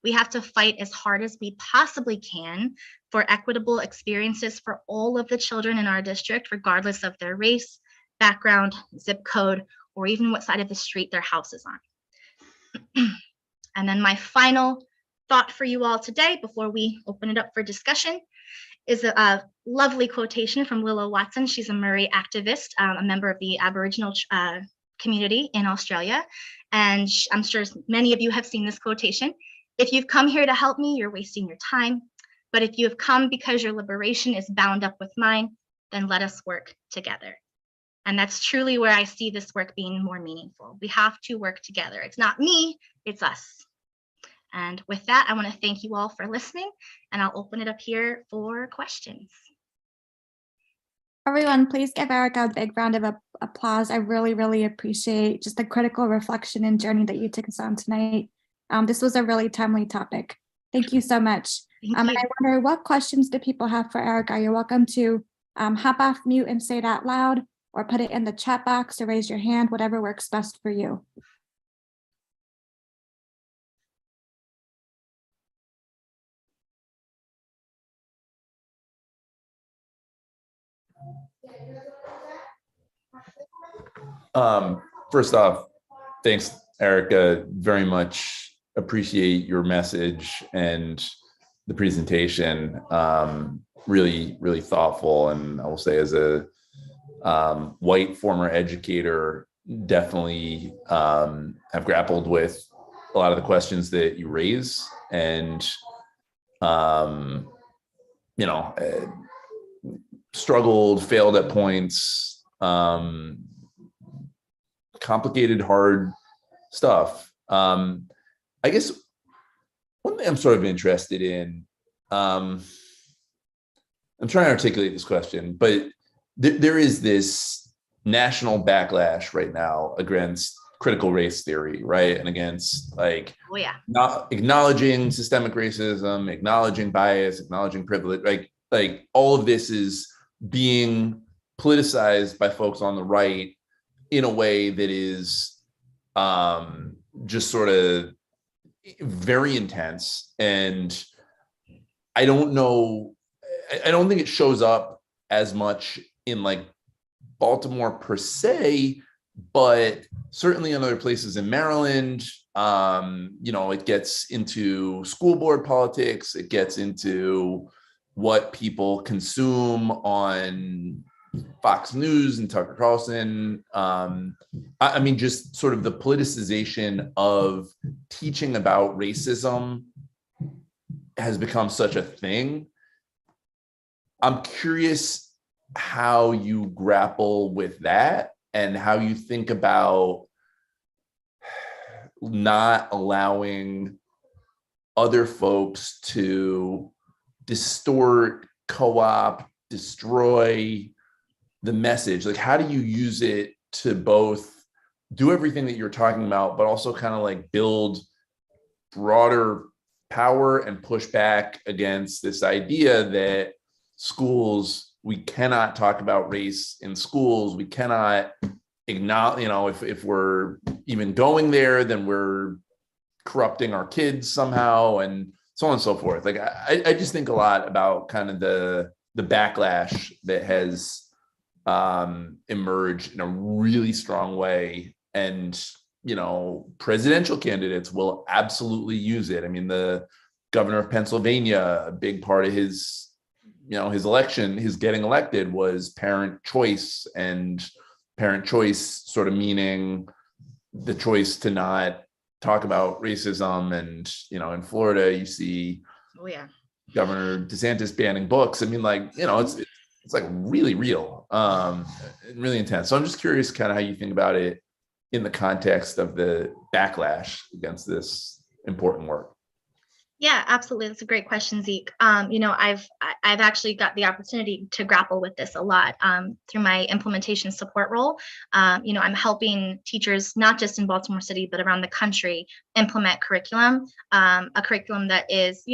We have to fight as hard as we possibly can for equitable experiences for all of the children in our district, regardless of their race, background, zip code, or even what side of the street their house is on. And then my final thought for you all today, before we open it up for discussion, is a lovely quotation from Lilla Watson. She's a Murray activist, a member of the Aboriginal community in Australia. And I'm sure many of you have seen this quotation. If you've come here to help me, you're wasting your time. But if you have come because your liberation is bound up with mine, then let us work together. And that's truly where I see this work being more meaningful. We have to work together. It's not me, it's us. And with that, I want to thank you all for listening, and I'll open it up here for questions. Everyone, please give Erica a big round of applause. I really, really appreciate just the critical reflection and journey that you took us on tonight. This was a really timely topic. Thank you so much. And I wonder, what questions do people have for Erica? You're welcome to hop off mute and say it out loud, or put it in the chat box or raise your hand, whatever works best for you. first off, thanks, Erica. Very much appreciate your message and the presentation. Really, really thoughtful. And I will say, as a white former educator, definitely have grappled with a lot of the questions that you raise, and struggled, failed at points, complicated, hard stuff. I guess one thing I'm sort of interested in, I'm trying to articulate this question, but there is this national backlash right now against critical race theory, right? And against like Oh yeah. not acknowledging systemic racism, acknowledging bias, acknowledging privilege, like all of this is being politicized by folks on the right in a way that is just sort of very intense. And I don't know, I don't think it shows up as much in like Baltimore per se, but certainly in other places in Maryland. It gets into school board politics, it gets into what people consume on Fox News and Tucker Carlson. I mean, just sort of the politicization of teaching about racism has become such a thing. I'm curious how you grapple with that and how you think about not allowing other folks to distort, co-opt, destroy the message. Like, how do you use it to both do everything that you're talking about, but also kind of like build broader power and push back against this idea that schools, we cannot talk about race in schools. We cannot acknowledge, if we're even going there, then we're corrupting our kids somehow, and so on and so forth. Like, I just think a lot about kind of the backlash that has emerged in a really strong way. And, presidential candidates will absolutely use it. I mean, the governor of Pennsylvania, a big part of his election, his getting elected, was parent choice, and parent choice sort of meaning the choice to not talk about racism. And, in Florida, you see Oh yeah. Governor DeSantis banning books. I mean, like, it's like really real, and really intense. So I'm just curious kind of how you think about it in the context of the backlash against this important work. Yeah, absolutely. That's a great question, Zeke. I've actually got the opportunity to grapple with this a lot through my implementation support role. I'm helping teachers, not just in Baltimore City, but around the country, implement curriculum, a curriculum that is,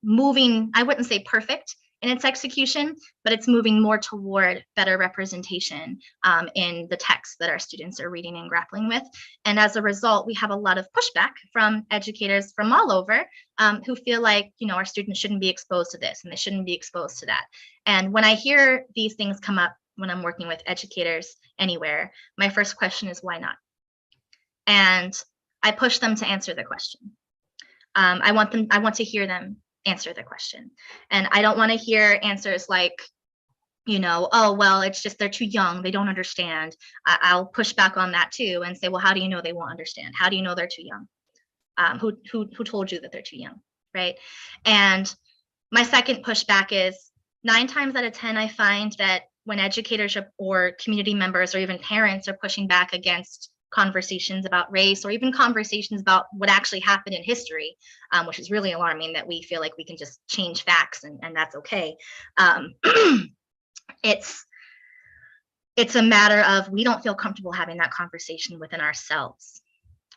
moving, I wouldn't say perfect in its execution, but it's moving more toward better representation in the text that our students are reading and grappling with. And as a result, we have a lot of pushback from educators from all over who feel like, our students shouldn't be exposed to this and they shouldn't be exposed to that. And when I hear these things come up when I'm working with educators anywhere, my first question is, why not? And I push them to answer the question. I want to hear them answer the question. And I don't want to hear answers like, oh, well, it's just they're too young, they don't understand. I'll push back on that too and say, well, how do you know they won't understand? How do you know they're too young? Who told you that they're too young, right? And my second pushback is 9 times out of 10, I find that when educators or community members or even parents are pushing back against conversations about race or even conversations about what actually happened in history, which is really alarming that we feel like we can just change facts and that's okay. It's a matter of we don't feel comfortable having that conversation within ourselves,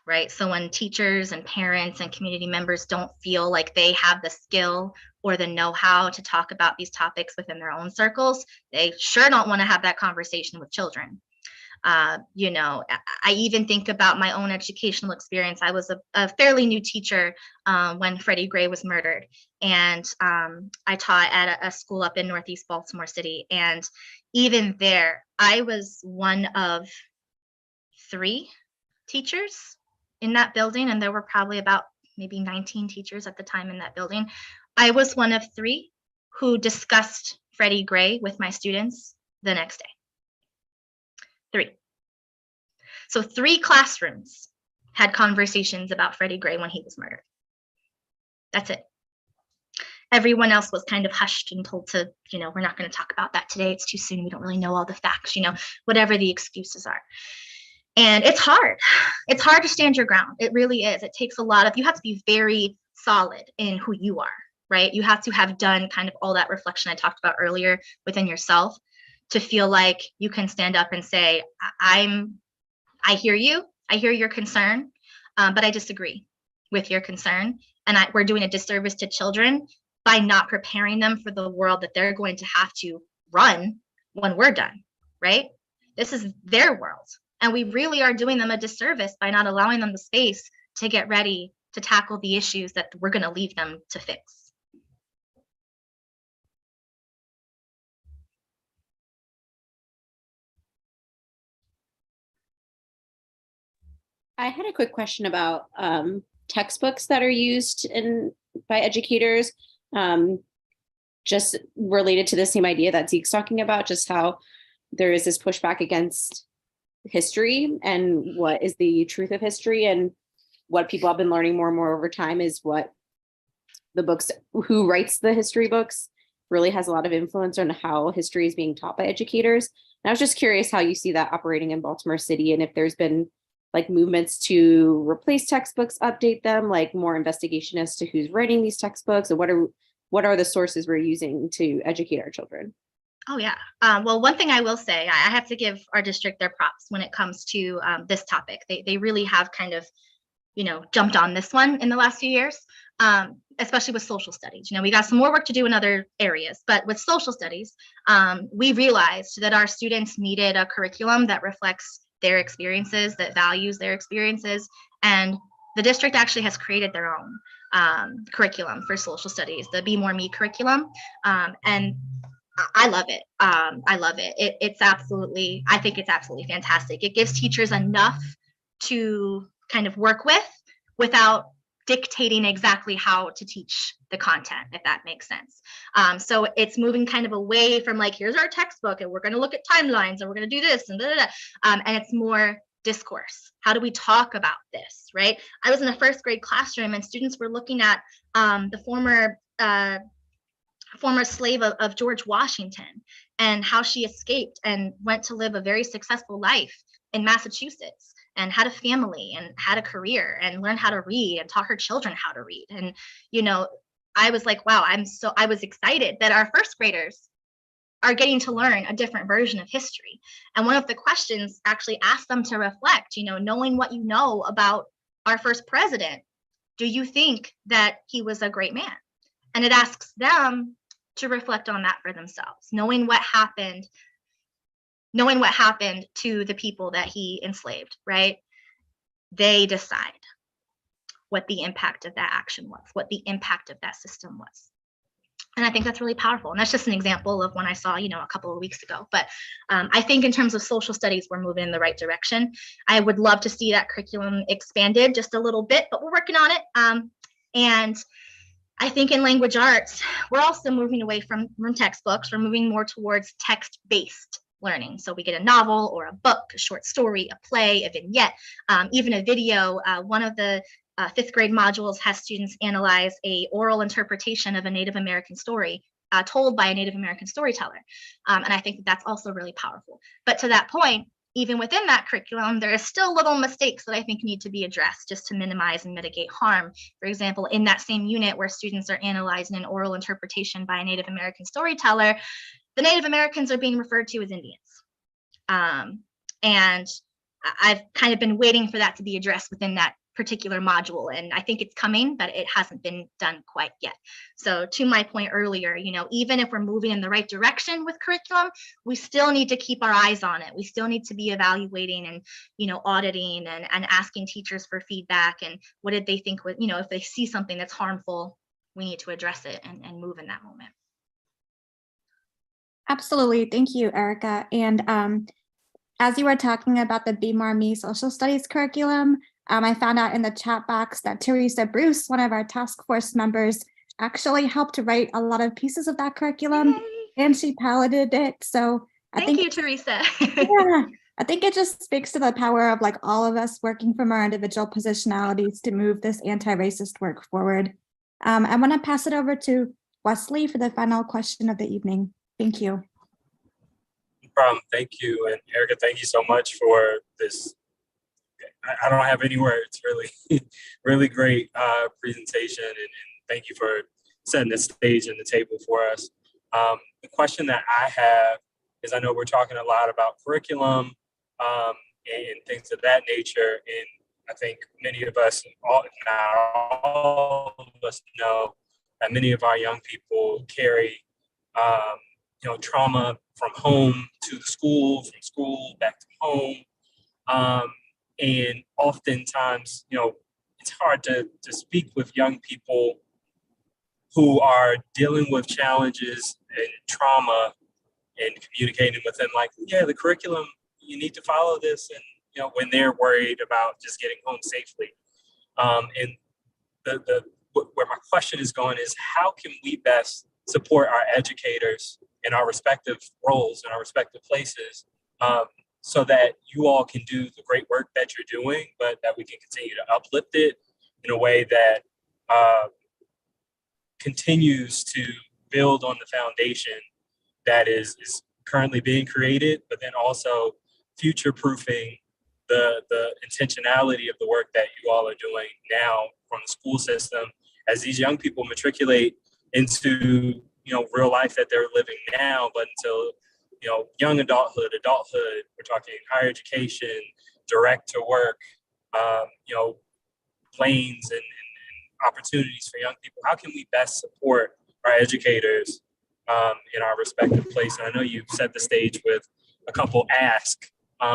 right? So when teachers and parents and community members don't feel like they have the skill or the know-how to talk about these topics within their own circles, they sure don't want to have that conversation with children. I even think about my own educational experience. I was a fairly new teacher when Freddie Gray was murdered. And I taught at a school up in Northeast Baltimore City. And even there, I was one of 3 teachers in that building, and there were probably about maybe 19 teachers at the time in that building. I was one of 3 who discussed Freddie Gray with my students the next day. 3. So 3 classrooms had conversations about Freddie Gray when he was murdered. That's it. Everyone else was kind of hushed and told to, we're not going to talk about that today. It's too soon. We don't really know all the facts, whatever the excuses are. And it's hard. It's hard to stand your ground. It really is. It takes a lot of, you have to be very solid in who you are, right? You have to have done kind of all that reflection I talked about earlier within yourself to feel like you can stand up and say, I hear you. I hear your concern, but I disagree with your concern. And we're doing a disservice to children by not preparing them for the world that they're going to have to run when we're done, right? This is their world. And we really are doing them a disservice by not allowing them the space to get ready to tackle the issues that we're going to leave them to fix. I had a quick question about textbooks that are used by educators, just related to the same idea that Zeke's talking about, just how there is this pushback against history and what is the truth of history, and what people have been learning more and more over time is what the books, who writes the history books, really has a lot of influence on how history is being taught by educators. And I was just curious how you see that operating in Baltimore City, and if there's been like movements to replace textbooks, update them, like more investigation as to who's writing these textbooks, and what are the sources we're using to educate our children. Oh, yeah. Well, one thing I will say, I have to give our district their props when it comes to this topic. They really have kind of, jumped on this one in the last few years, especially with social studies. We got some more work to do in other areas, but with social studies, we realized that our students needed a curriculum that reflects their experiences, that values their experiences. And the district actually has created their own curriculum for social studies, the Be More Me curriculum. And I love it. I love it. I think it's absolutely fantastic. It gives teachers enough to kind of work with without dictating exactly how to teach the content, if that makes sense. So it's moving kind of away from like, here's our textbook and we're going to look at timelines and we're going to do this and and it's more discourse. How do we talk about this, right? I was in a first grade classroom and students were looking at the former slave of George Washington and how she escaped and went to live a very successful life in Massachusetts and had a family and had a career and learned how to read and taught her children how to read. And, I was like, wow, I was excited that our first graders are getting to learn a different version of history. And one of the questions actually asked them to reflect, knowing what you know about our first president, do you think that he was a great man? And it asks them to reflect on that for themselves, knowing what happened to the people that he enslaved, right? They decide what the impact of that action was, what the impact of that system was. And I think that's really powerful. And that's just an example of one I saw, a couple of weeks ago. But I think in terms of social studies, we're moving in the right direction. I would love to see that curriculum expanded just a little bit, but we're working on it. And I think in language arts, we're also moving away from textbooks. We're moving more towards text-based learning. So we get a novel or a book, a short story, a play, a vignette, even a video. One of the fifth grade modules has students analyze a oral interpretation of a Native American story told by a Native American storyteller. And I think that's also really powerful. But to that point, even within that curriculum, there are still little mistakes that I think need to be addressed just to minimize and mitigate harm. For example, in that same unit where students are analyzing an oral interpretation by a Native American storyteller, the Native Americans are being referred to as Indians. And I've kind of been waiting for that to be addressed within that particular module, and I think it's coming, but it hasn't been done quite yet. So to my point earlier, even if we're moving in the right direction with curriculum, we still need to keep our eyes on it. We still need to be evaluating and auditing and asking teachers for feedback and what did they think if they see something that's harmful, we need to address it and move in that moment. Absolutely. Thank you, Erica. And as you were talking about the Be More Me social studies curriculum, I found out in the chat box that Teresa Bruce, one of our task force members, actually helped to write a lot of pieces of that curriculum, Yay. and she piloted it. So I Thank think you, Teresa. yeah, I think it just speaks to the power of like all of us working from our individual positionalities to move this anti-racist work forward. I want to pass it over to Wesley for the final question of the evening. Thank you. No problem. Thank you. And Erica, thank you so much for this. I don't have any words, really, really great presentation. And thank you for setting the stage and the table for us. The question that I have is, I know we're talking a lot about curriculum and things of that nature. And I think many of us, all, if not all of us, know that many of our young people carry trauma from home to the school, from school back to home. And oftentimes, it's hard to speak with young people who are dealing with challenges and trauma and communicating with them like, yeah, the curriculum, you need to follow this. And, when they're worried about just getting home safely. And where my question is going is, how can we best support our educators in our respective roles, in our respective places, so that you all can do the great work that you're doing, but that we can continue to uplift it in a way that continues to build on the foundation that is currently being created, but then also future-proofing the intentionality of the work that you all are doing now from the school system as these young people matriculate into real life that they're living now, but until young adulthood, we're talking higher education, direct to work, planes and opportunities for young people. How can we best support our educators in our respective place? And I know you've set the stage with a couple asks,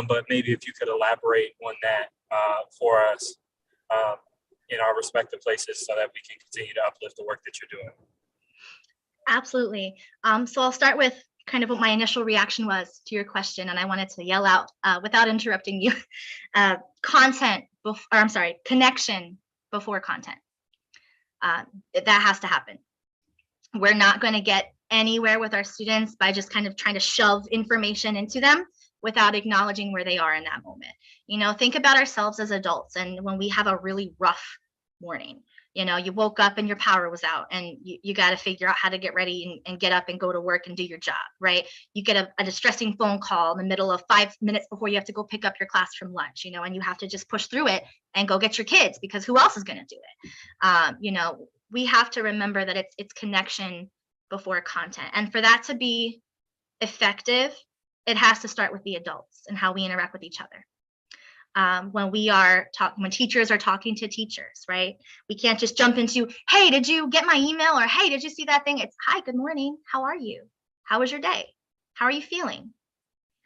but maybe if you could elaborate on that for us in our respective places so that we can continue to uplift the work that you're doing. Absolutely. So I'll start with kind of what my initial reaction was to your question, and I wanted to yell out without interrupting you, connection before content. That has to happen. We're not going to get anywhere with our students by just kind of trying to shove information into them without acknowledging where they are in that moment. Think about ourselves as adults, and when we have a really rough morning, you woke up and your power was out, and you got to figure out how to get ready and get up and go to work and do your job, right? You get a distressing phone call in the middle of 5 minutes before you have to go pick up your class from lunch, and you have to just push through it and go get your kids, because who else is going to do it? We have to remember that it's connection before content. And for that to be effective, it has to start with the adults and how we interact with each other. When teachers are talking to teachers, right? We can't just jump into, hey, did you get my email? Or hey, did you see that thing? It's, hi, good morning. How are you? How was your day? How are you feeling?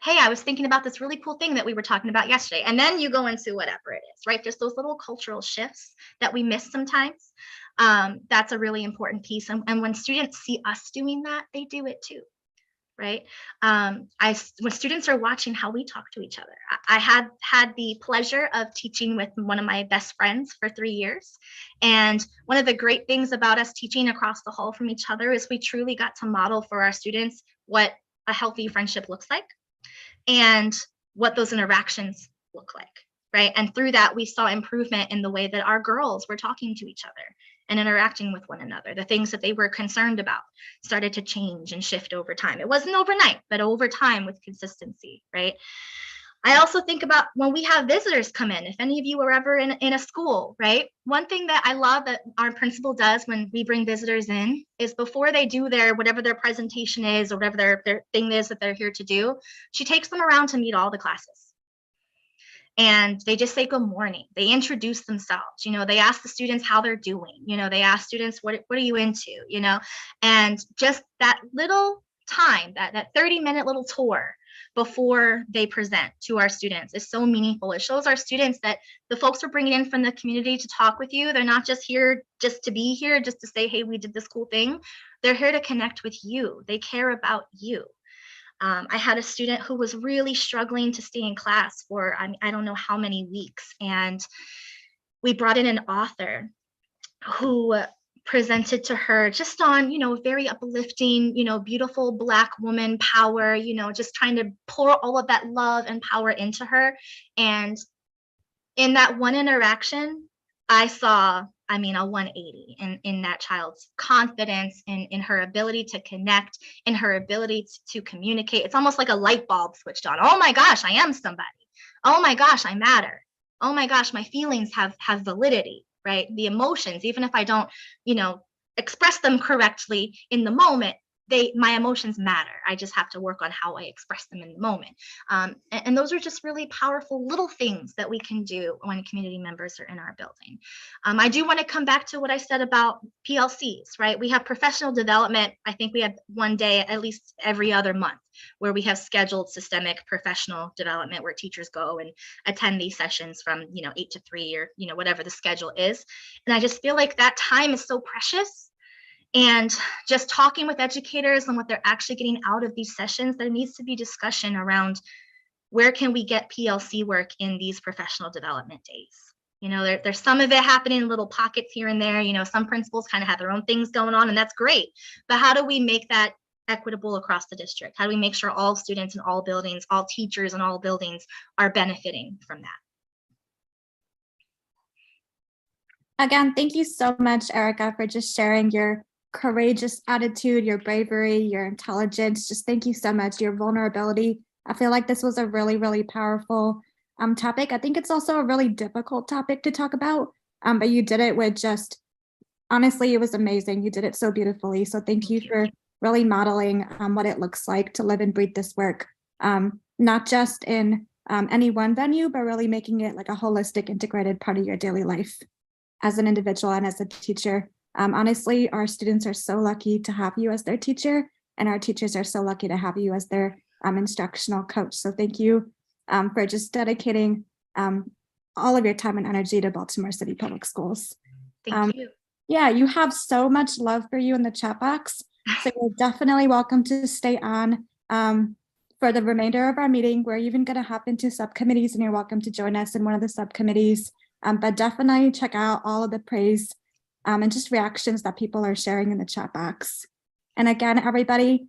Hey, I was thinking about this really cool thing that we were talking about yesterday. And then you go into whatever it is, right? Just those little cultural shifts that we miss sometimes. That's a really important piece. And when students see us doing that, they do it too. Right. When students are watching how we talk to each other, I had the pleasure of teaching with one of my best friends for 3 years. And one of the great things about us teaching across the hall from each other is we truly got to model for our students what a healthy friendship looks like and what those interactions look like. Right. And through that, we saw improvement in the way that our girls were talking to each other and interacting with one another. The things that they were concerned about started to change and shift over time. It wasn't overnight, but over time with consistency, right? I also think about when we have visitors come in, if any of you were ever in a school, right? One thing that I love that our principal does when we bring visitors in is before they do whatever their presentation is or whatever their thing is that they're here to do, she takes them around to meet all the classes. And they just say good morning. They introduce themselves. They ask the students how they're doing. They ask students, what are you into? And just that little time, that 30-minute little tour before they present to our students is so meaningful. It shows our students that the folks we're bringing in from the community to talk with you, they're not just here just to be here, just to say, hey, we did this cool thing. They're here to connect with you. They care about you. I had a student who was really struggling to stay in class for, I don't know how many weeks. And we brought in an author who presented to her just on, very uplifting, beautiful Black woman power, just trying to pour all of that love and power into her. And in that one interaction, I saw, a 180 in that child's confidence, in her ability to connect, in her ability to communicate. It's almost like a light bulb switched on. Oh my gosh, I am somebody. Oh my gosh, I matter. Oh my gosh, my feelings have validity, right? The emotions, even if I don't, express them correctly in the moment, my emotions matter. I just have to work on how I express them in the moment. And those are just really powerful little things that we can do when community members are in our building. I do want to come back to what I said about PLCs, right? We have professional development. I think we have one day, at least every other month, where we have scheduled systemic professional development where teachers go and attend these sessions from, 8 to 3 or, whatever the schedule is. And I just feel like that time is so precious. And just talking with educators and what they're actually getting out of these sessions, there needs to be discussion around where can we get PLC work in these professional development days. There's some of it happening in little pockets here and there. Some principals kind of have their own things going on, and that's great. But how do we make that equitable across the district? How do we make sure all students in all buildings, all teachers in all buildings are benefiting from that? Again, thank you so much, Erica, for just sharing your courageous attitude, your bravery, your intelligence. Just thank you so much, your vulnerability. I feel like this was a really, really powerful topic. I think it's also a really difficult topic to talk about, but you did it with just, honestly, it was amazing. You did it so beautifully. So thank you for really modeling what it looks like to live and breathe this work, not just in any one venue, but really making it like a holistic, integrated part of your daily life as an individual and as a teacher. Honestly, our students are so lucky to have you as their teacher, and our teachers are so lucky to have you as their instructional coach. So thank you for just dedicating all of your time and energy to Baltimore City Public Schools. Thank you. Yeah, you have so much love for you in the chat box. So you're definitely welcome to stay on for the remainder of our meeting. We're even going to hop into subcommittees, and you're welcome to join us in one of the subcommittees. But definitely check out all of the praise and just reactions that people are sharing in the chat box. And again, everybody,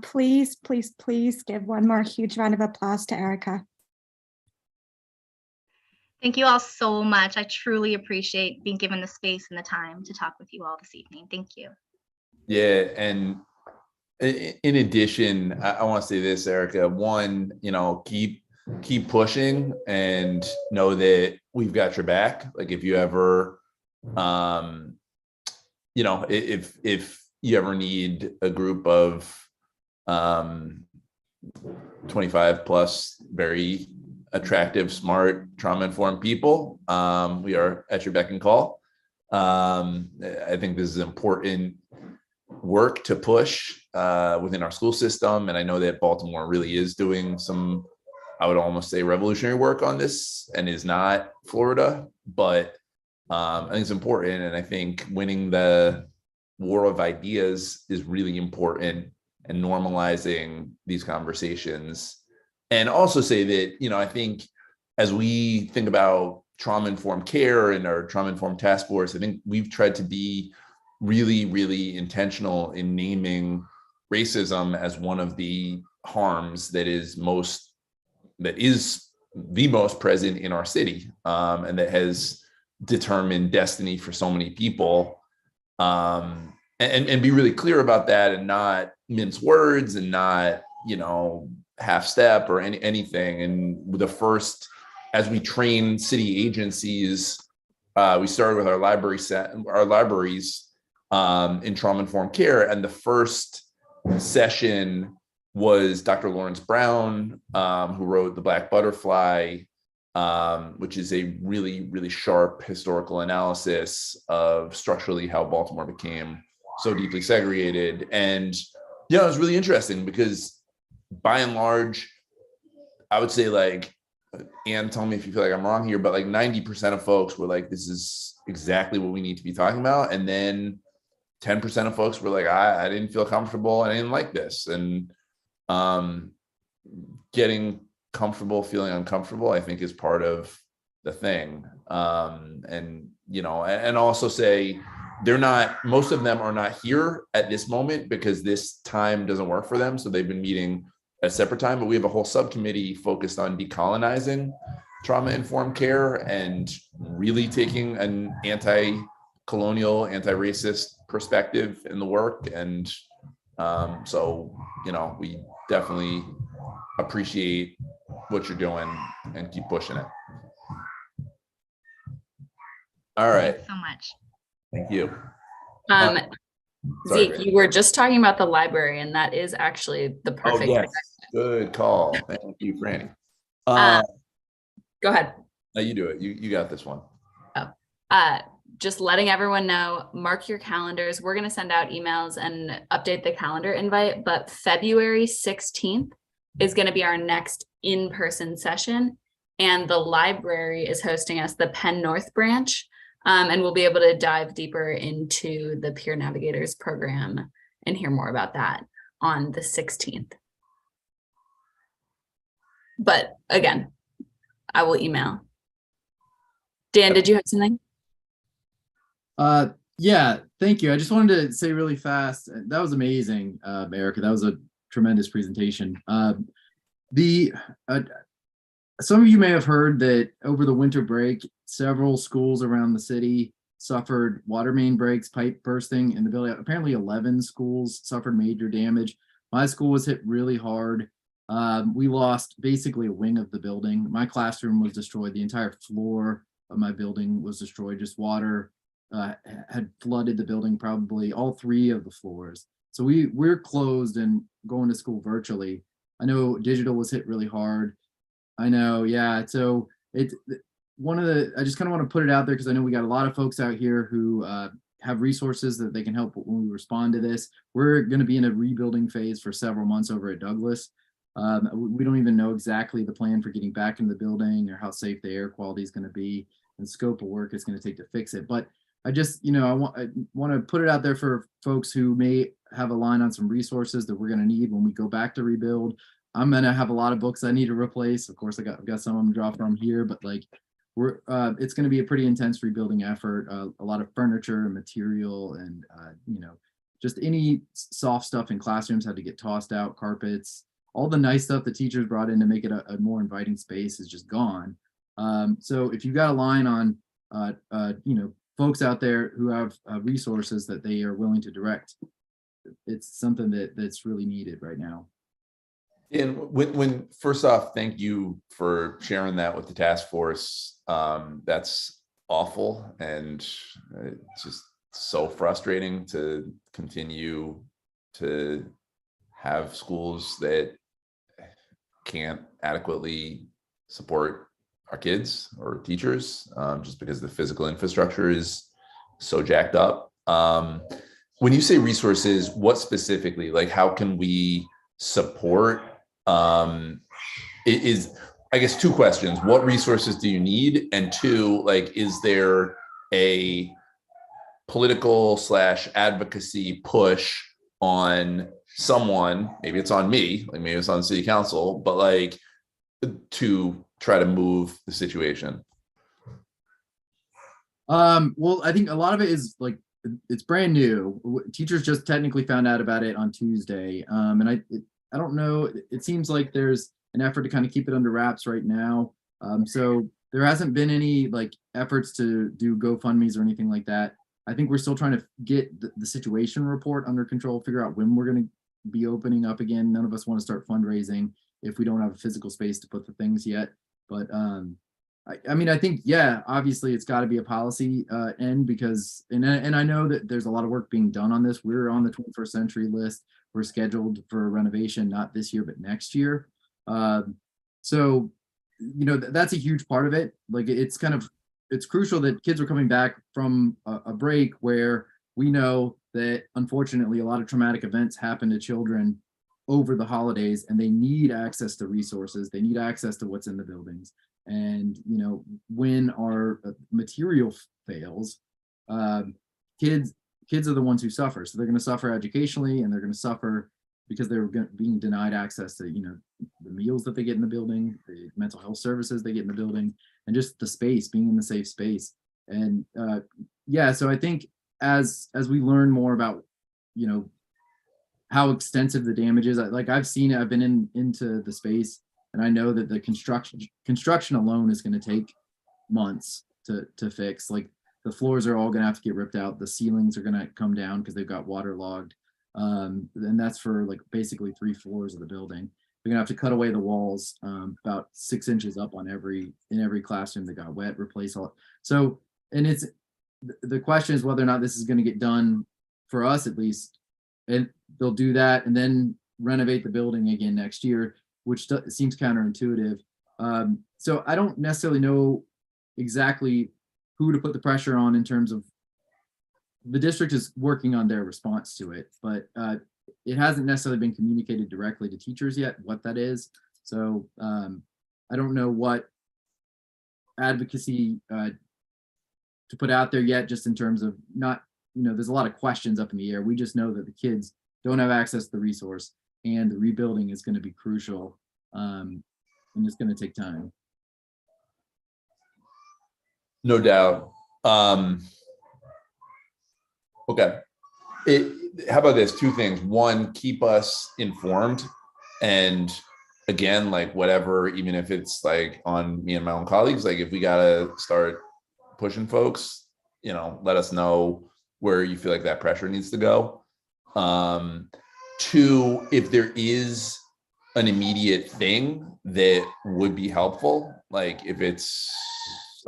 please, please, please give one more huge round of applause to Erica. Thank you all so much. I truly appreciate being given the space and the time to talk with you all this evening. Thank you. Yeah, and in addition, I want to say this, Erica. One, keep pushing and know that we've got your back. Like if you ever if you ever need a group of 25 plus very attractive, smart, trauma-informed people, we are at your beck and call. I think this is important work to push within our school system, and I know that Baltimore really is doing some, I would almost say, revolutionary work on this, and is not Florida, but I think it's important. And I think winning the war of ideas is really important, and normalizing these conversations. And also say that, I think as we think about trauma-informed care and our trauma-informed task force, I think we've tried to be really, really intentional in naming racism as one of the harms that is the most present in our city, and that has determined destiny for so many people, and be really clear about that, and not mince words, and not half step or anything. And the first, as we train city agencies, we started with our libraries in trauma-informed care, and the first session was Dr. Lawrence Brown, who wrote The Black Butterfly, which is a really, really sharp historical analysis of structurally how Baltimore became so deeply segregated. And it was really interesting because by and large, I would say, like, Anne, tell me if you feel like I'm wrong here, but like 90% of folks were like, this is exactly what we need to be talking about. And then 10% of folks were like, I didn't feel comfortable, and I didn't like this. And getting comfortable, feeling uncomfortable, I think is part of the thing. And, you know, and also say most of them are not here at this moment because this time doesn't work for them. So they've been meeting at a separate time, but we have a whole subcommittee focused on decolonizing trauma-informed care and really taking an anti-colonial, anti-racist perspective in the work. And so, you know, we definitely appreciate what you're doing and keep pushing it. All right. Thanks so much. Thank you. Um, Sorry, Zeke, Randy. you were just talking about the library, and that is actually the Oh, perfect. yes. Good call. Thank you, Franny. Go ahead. No, you do it. You got this one. Just letting everyone know, mark your calendars. We're going to send out emails and update the calendar invite, but February 16th is going to be our next in-person session. And the library is hosting us, the Penn North branch. And we'll be able to dive deeper into the Peer Navigators program and hear more about that on the 16th. But again, I will email. Dan, did you have something? Yeah, thank you. I just wanted to say really fast, that was amazing, Erica. That was a tremendous presentation. Some of you may have heard that over the winter break, several schools around the city suffered water main breaks, pipe bursting in the building. Apparently 11 schools suffered major damage. My school was hit really hard. We lost basically a wing of the building. My classroom was destroyed. The entire floor of my building was destroyed. Just water had flooded the building, probably all 3 of the floors. So we're closed and going to school virtually. I know digital was hit really hard. I know, yeah. So I just kind of want to put it out there because I know we got a lot of folks out here who have resources that they can help when we respond to this. We're going to be in a rebuilding phase for several months over at Douglas. We don't even know exactly the plan for getting back in the building or how safe the air quality is going to be and scope of work it's going to take to fix it. But I just, you know, I want to put it out there for folks who may have a line on some resources that we're going to need when we go back to rebuild. I'm going to have a lot of books I need to replace. Of course, I've got some of them dropped from here, but like it's going to be a pretty intense rebuilding effort. A lot of furniture and material and, you know, just any soft stuff in classrooms had to get tossed out, carpets, all the nice stuff the teachers brought in to make it a more inviting space is just gone. So if you've got a line on, you know, folks out there who have resources that they are willing to direct, it's something that's really needed right now. And when first off, thank you for sharing that with the task force. That's awful, and it's just so frustrating to continue to have schools that can't adequately support our kids or teachers just because the physical infrastructure is so jacked up. When you say resources, what specifically, like how can we support? It is, I guess, 2 questions. What resources do you need? And 2, like, is there a political / advocacy push on someone, maybe it's on me, like maybe it's on city council, but like to try to move the situation? Well, I think a lot of it is like, it's brand new. Teachers just technically found out about it on Tuesday. And I don't know, it seems like there's an effort to kind of keep it under wraps right now. So there hasn't been any like efforts to do GoFundMe's or anything like that. I think we're still trying to get the situation report under control, figure out when we're going to be opening up again. None of us want to start fundraising if we don't have a physical space to put the things yet. But I mean, I think, yeah, obviously it's got to be a policy end because, and I know that there's a lot of work being done on this. We're on the 21st century list. We're scheduled for a renovation, not this year, but next year. So, you know, that's a huge part of it. Like it's crucial that kids are coming back from a break where we know that unfortunately a lot of traumatic events happen to children over the holidays and they need access to resources. They need access to what's in the buildings. And, you know, when our material fails, kids are the ones who suffer. So they're going to suffer educationally and they're going to suffer because they were being denied access to, you know, the meals that they get in the building, the mental health services they get in the building, and just the space, being in the safe space. And yeah, so I think as we learn more about, you know, how extensive the damage is, like I've seen it, I've been into the space, and I know that the construction alone is going to take months to fix. Like the floors are all going to have to get ripped out. The ceilings are going to come down because they've got waterlogged. And that's for like basically 3 floors of the building. They're gonna have to cut away the walls about 6 inches up on in every classroom that got wet, replace all. So, and it's the question is whether or not this is going to get done for us at least, and they'll do that and then renovate the building again next year, which seems counterintuitive. So I don't necessarily know exactly who to put the pressure on in terms of the district is working on their response to it, but it hasn't necessarily been communicated directly to teachers yet what that is. So I don't know what advocacy to put out there yet, just in terms of not, you know, there's a lot of questions up in the air. We just know that the kids don't have access to the resource, and the rebuilding is going to be crucial, and it's going to take time. No doubt. Okay. How about this? 2 things. One, keep us informed. And again, like whatever, even if it's like on me and my own colleagues, like if we got to start pushing folks, you know, let us know where you feel like that pressure needs to go. 2, if there is an immediate thing that would be helpful, like if it's,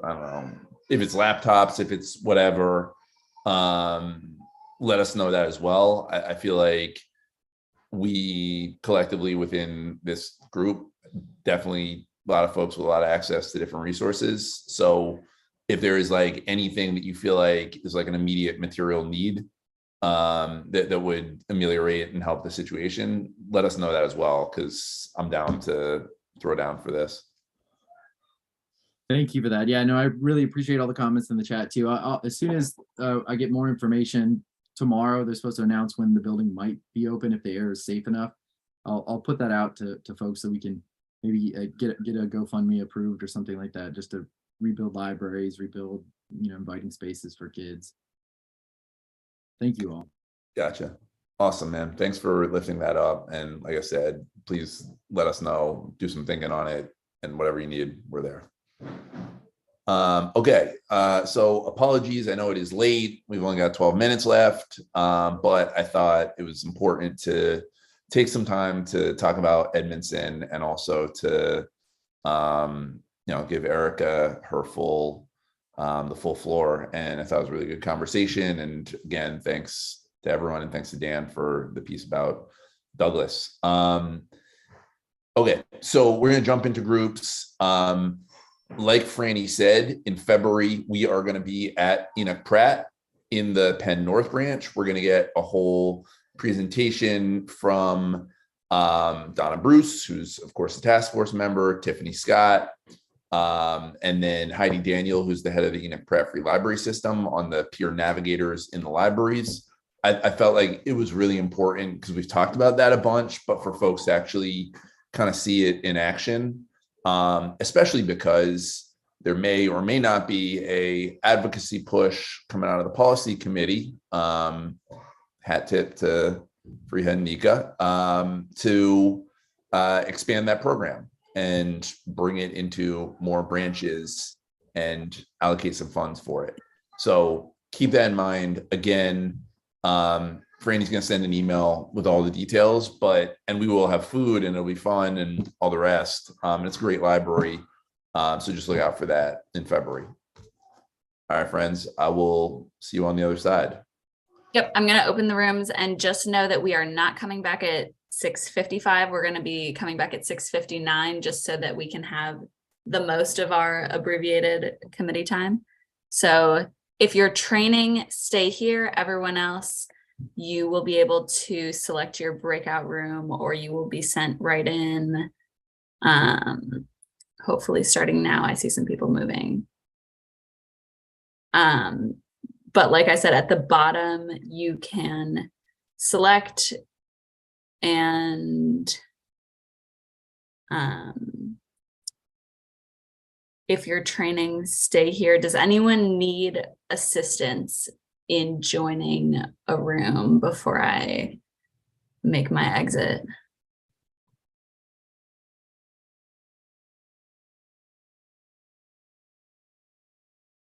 I don't know, if it's laptops, if it's whatever, let us know that as well. I feel like we collectively within this group, definitely a lot of folks with a lot of access to different resources. So if there is like anything that you feel like is like an immediate material need that would ameliorate and help the situation, let us know that as well, because I'm down to throw down for this. Thank you for that. Yeah, no, I really appreciate all the comments in the chat too. As soon as I get more information tomorrow, they're supposed to announce when the building might be open if the air is safe enough. I'll put that out to folks so we can maybe get a GoFundMe approved or something like that, just to rebuild libraries, rebuild, you know, inviting spaces for kids. Thank you all. Gotcha. Awesome, man. Thanks for lifting that up. And like I said, please let us know, do some thinking on it, and whatever you need, we're there. Okay, so apologies. I know it is late. We've only got 12 minutes left, but I thought it was important to take some time to talk about Edmondson and also to, you know, give Erica her the full floor. And I thought it was a really good conversation. And again, thanks to everyone, and thanks to Dan for the piece about Douglas. Okay, so we're gonna jump into groups. Like Franny said, in February, we are going to be at Enoch Pratt in the Penn North branch. We're going to get a whole presentation from Donna Bruce, who's of course a task force member, Tiffany Scott, and then Heidi Daniel, who's the head of the Enoch Pratt Free Library System, on the peer navigators in the libraries. I felt like it was really important because we've talked about that a bunch, but for folks to actually kind of see it in action. Especially because there may or may not be a advocacy push coming out of the policy committee, hat tip to Freehead Nika, to expand that program and bring it into more branches and allocate some funds for it. So keep that in mind. Again, Franny's going to send an email with all the details, and we will have food and it'll be fun and all the rest. And it's a great library. So just look out for that in February. All right, friends, I will see you on the other side. Yep, I'm going to open the rooms, and just know that we are not coming back at 6:55. We're going to be coming back at 6:59, just so that we can have the most of our abbreviated committee time. So if you're training, stay here. Everyone else, you will be able to select your breakout room, or you will be sent right in. Hopefully starting now. I see some people moving. But like I said, at the bottom, you can select And if you're training, stay here. Does anyone need assistance in joining a room before I make my exit?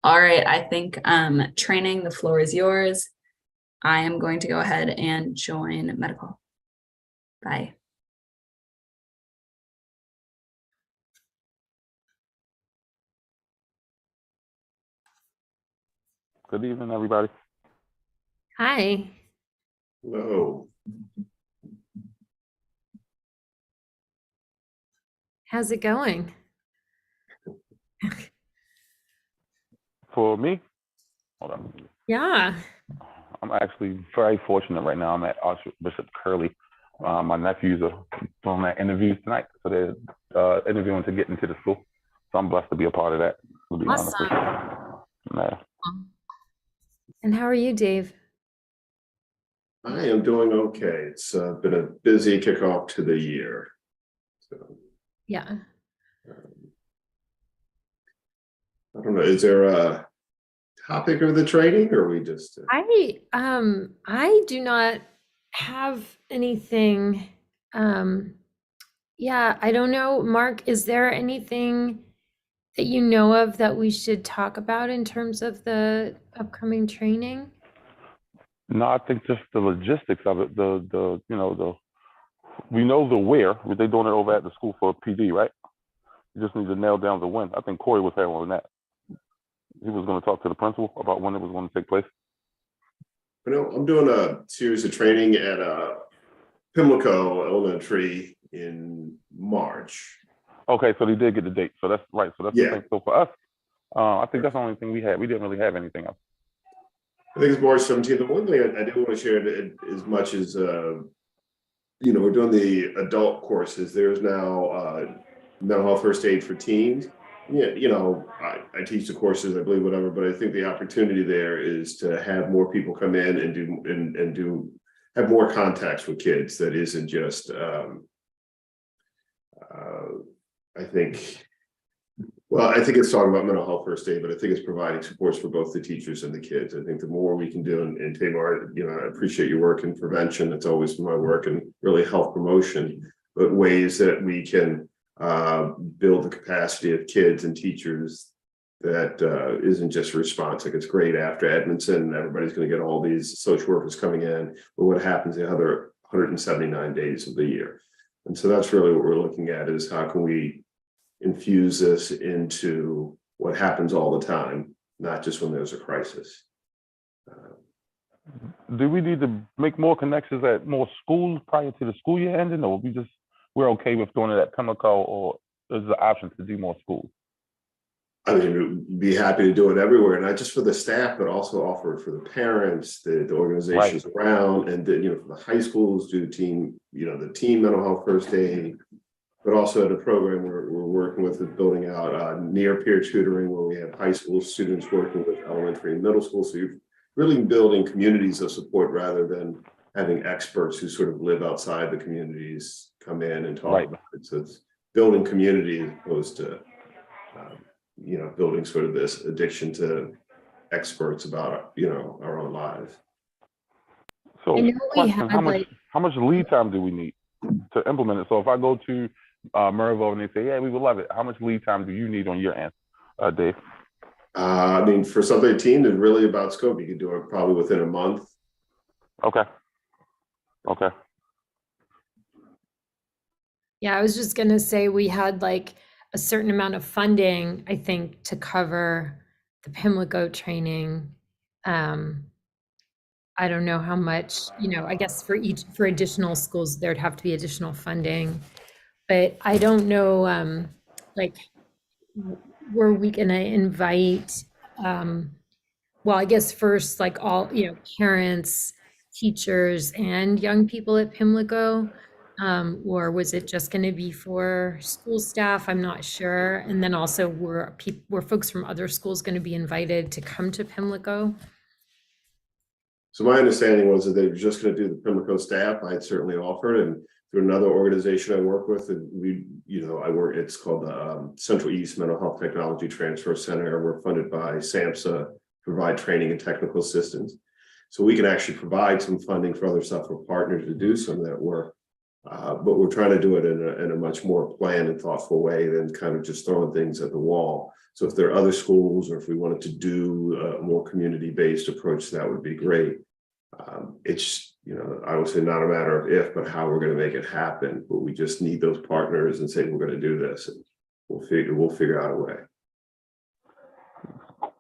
All right, I think training, the floor is yours. I am going to go ahead and join medical. Bye. Good evening, everybody. Hi. Hello. How's it going? For me, hold on. Yeah. I'm actually very fortunate right now. I'm at Archbishop Curley. My nephews are doing their interviews tonight, so they're interviewing to get into the school. So I'm blessed to be a part of that, to be honest with you. Yeah. And how are you, Dave? I am doing okay. It's been a busy kickoff to the year. So, Yeah. I don't know, is there a topic of the training or are we just? I do not have anything. Yeah, I don't know. Mark, is there anything that you know of that we should talk about in terms of the upcoming training? No, I think just the logistics of it, we know the where. They're doing it over at the school for PD, right? You just need to nail down the when. I think Corey was handling that. He was going to talk to the principal about when it was going to take place. You know, I'm doing a series of training at Pimlico Elementary in March. Okay, so they did get the date. So that's right. So that's Yeah. the thing. So for us, I think that's the only thing we had. We didn't really have anything else. I think it's March 17th. The one thing I do want to share as much as, we're doing the adult courses. There's now mental health first aid for teens. Yeah, I teach the courses, I believe, whatever, but I think the opportunity there is to have more people come in and have more contacts with kids. That isn't just, I think it's talking about mental health first aid, but I think it's providing supports for both the teachers and the kids. I think the more we can do, and Tamar, I appreciate your work in prevention. It's always my work and really health promotion, but ways that we can build the capacity of kids and teachers that isn't just a response. Like, it's great after Edmondson, everybody's going to get all these social workers coming in, but what happens the other 179 days of the year? And so that's really what we're looking at, is how can we infuse this into what happens all the time, not just when there's a crisis. Do we need to make more connections at more schools prior to the school year ending, or we're okay with doing it at Pimlico, or is the option to do more schools? I mean, we'd be happy to do it everywhere, not just for the staff, but also offer it for the parents, the organizations around, and for the high schools, do the teen mental health first aid, but also at a program we're working with is building out near peer tutoring, where we have high school students working with elementary and middle school. So you're really building communities of support rather than having experts who sort of live outside the communities come in and talk about it. So it's building community as opposed to, building sort of this addiction to experts about, our own lives. So I know we question, had how much lead time do we need to implement it? So if I go to Mervo and they say, yeah, we would love it, how much lead time do you need on your end, Dave? I mean, for something teen, it's really about scope. You can do it probably within a month. Okay. Yeah, I was just gonna say we had like a certain amount of funding, I think, to cover the Pimlico training. I don't know how much, I guess for additional schools, there'd have to be additional funding. But I don't know, were we gonna invite, well, I guess first, like all, parents, teachers, and young people at Pimlico? Or was it just going to be for school staff? I'm not sure. And then also were folks from other schools going to be invited to come to Pimlico? So my understanding was that they were just going to do the Pimlico staff. I had certainly offered, and through another organization I work with, and it's called the Central East Mental Health Technology Transfer Center. We're funded by SAMHSA to provide training and technical assistance. So we can actually provide some funding for other stuff for partners to do some of that work. But we're trying to do it in a much more planned and thoughtful way than kind of just throwing things at the wall. So if there are other schools, or if we wanted to do a more community-based approach, that would be great. It's, I would say not a matter of if, but how we're going to make it happen. But we just need those partners and say, we're going to do this, and we'll figure out a way.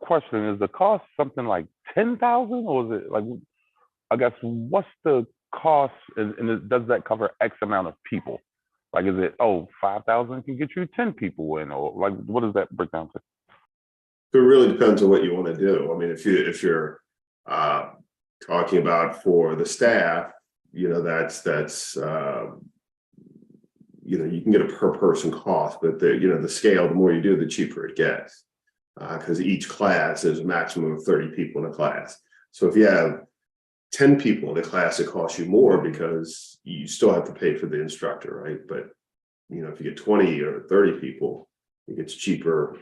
Question, is the cost something like 10,000, or is it like, I guess, what's the cost, and does that cover X amount of people? Like, is it, 5,000 can get you 10 people in, or like, what does that break down to? It really depends on what you want to do. I mean, if you're talking about for the staff, that's you can get a per person cost, but the scale, the more you do, the cheaper it gets, because each class is a maximum of 30 people in a class. So if you have 10 people in a class, it costs you more because you still have to pay for the instructor, right? But if you get 20 or 30 people, it gets cheaper.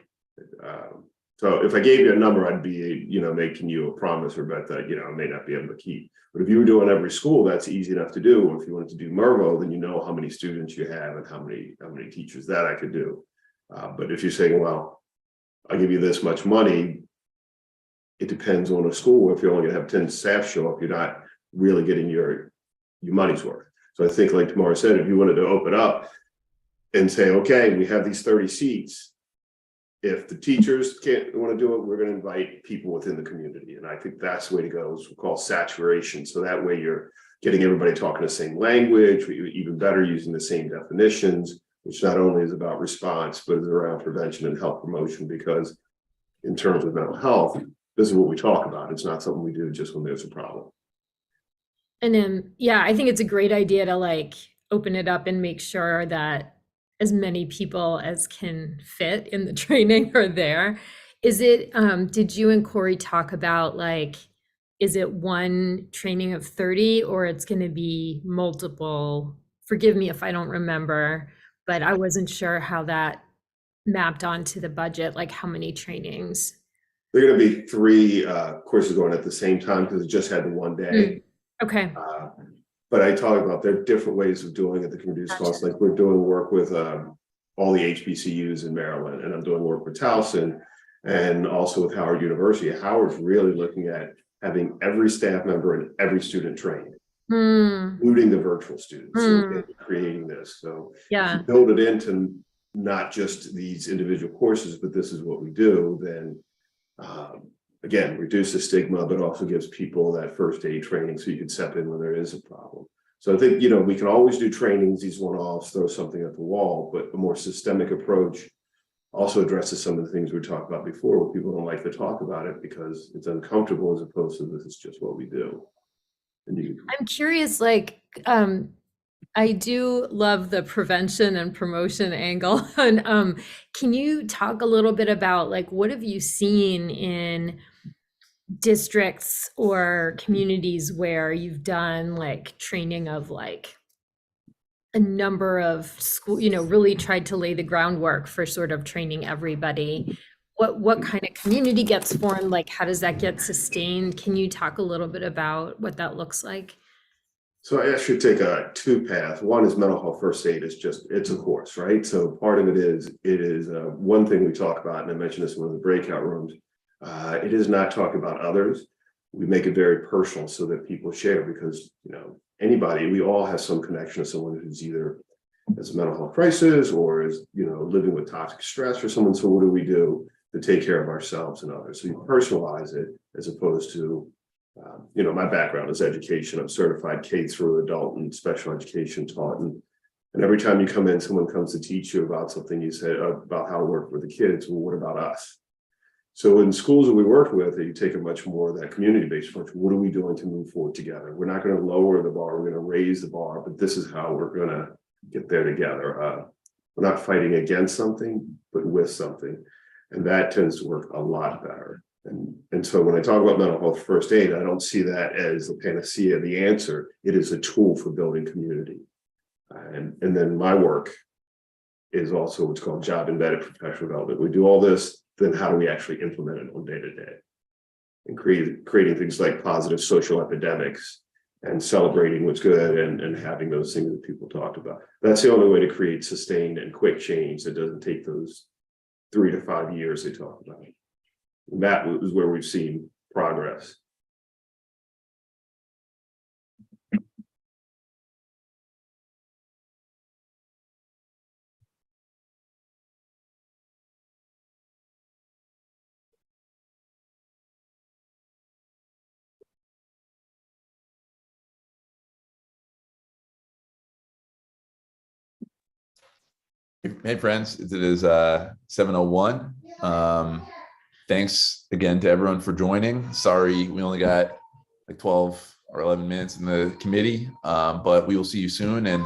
So if I gave you a number, I'd be, making you a promise or bet that, I may not be able to keep. But if you were doing every school, that's easy enough to do. Or if you wanted to do Mervo, then you know how many students you have and how many teachers that I could do. But if you're saying, well, I'll give you this much money, it depends on a school. If you're only gonna have 10 staff show up, you're not really getting your money's worth. So I think, like Tamara said, if you wanted to open up and say, okay, we have these 30 seats. If the teachers can't want to do it, we're going to invite people within the community. And I think that's the way to go, is called saturation. So that way you're getting everybody talking the same language, even better, using the same definitions, which not only is about response, but is around prevention and health promotion. Because in terms of mental health, this is what we talk about. It's not something we do just when there's a problem. And then, yeah, I think it's a great idea to open it up and make sure that as many people as can fit in the training are there. Is it, did you and Corey talk about is it one training of 30, or it's going to be multiple? Forgive me if I don't remember, but I wasn't sure how that mapped onto the budget, how many trainings. They're going to be 3 courses going at the same time, because it just had the one day. Okay. But I talk about there are different ways of doing it that can reduce costs. Like we're doing work with all the HBCUs in Maryland, and I'm doing work with Towson and also with Howard University. Howard's really looking at having every staff member and every student trained, including the virtual students. So creating this. So if you build it into not just these individual courses, but this is what we do, then again, reduce the stigma, but also gives people that first aid training so you can step in when there is a problem. So I think, we can always do trainings, these one-offs, throw something at the wall, but a more systemic approach also addresses some of the things we talked about before, where people don't like to talk about it because it's uncomfortable, as opposed to this is just what we do. I'm curious, I do love the prevention and promotion angle. And can you talk a little bit about what have you seen in districts or communities where you've done training of a number of school, really tried to lay the groundwork for sort of training everybody? What kind of community gets formed? How does that get sustained? Can you talk a little bit about what that looks like? So I actually take a 2-path. One is mental health first aid. It's a course, right? So part of it is one thing we talk about, and I mentioned this in one of the breakout rooms. It is not talking about others. We make it very personal so that people share, because we all have some connection to someone who's either has a mental health crisis or is living with toxic stress or someone. So what do we do to take care of ourselves and others? So you personalize it, as opposed to my background is education. I'm certified K through adult and special education taught. And every time you come in, someone comes to teach you about something, you say about how to work with the kids. Well, what about us? So in schools that we work with, you take a much more of that community-based approach. What are we doing to move forward together? We're not going to lower the bar. We're going to raise the bar, but this is how we're going to get there together. We're not fighting against something, but with something. And that tends to work a lot better. And so when I talk about mental health first aid, I don't see that as the panacea, the answer. It is a tool for building community. And then my work is also what's called job embedded professional development. We do all this, then how do we actually implement it on day to day? And creating things like positive social epidemics and celebrating what's good and having those things that people talked about. That's the only way to create sustained and quick change that doesn't take those 3 to 5 years they talk about. And that is where we've seen progress. Hey friends, it is 7:01. Thanks again to everyone for joining. Sorry, we only got like 12 or 11 minutes in the committee, but we will see you soon and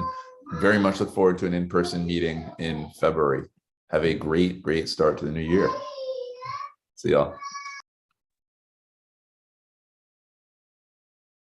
very much look forward to an in-person meeting in February. Have a great start to the new year. See y'all.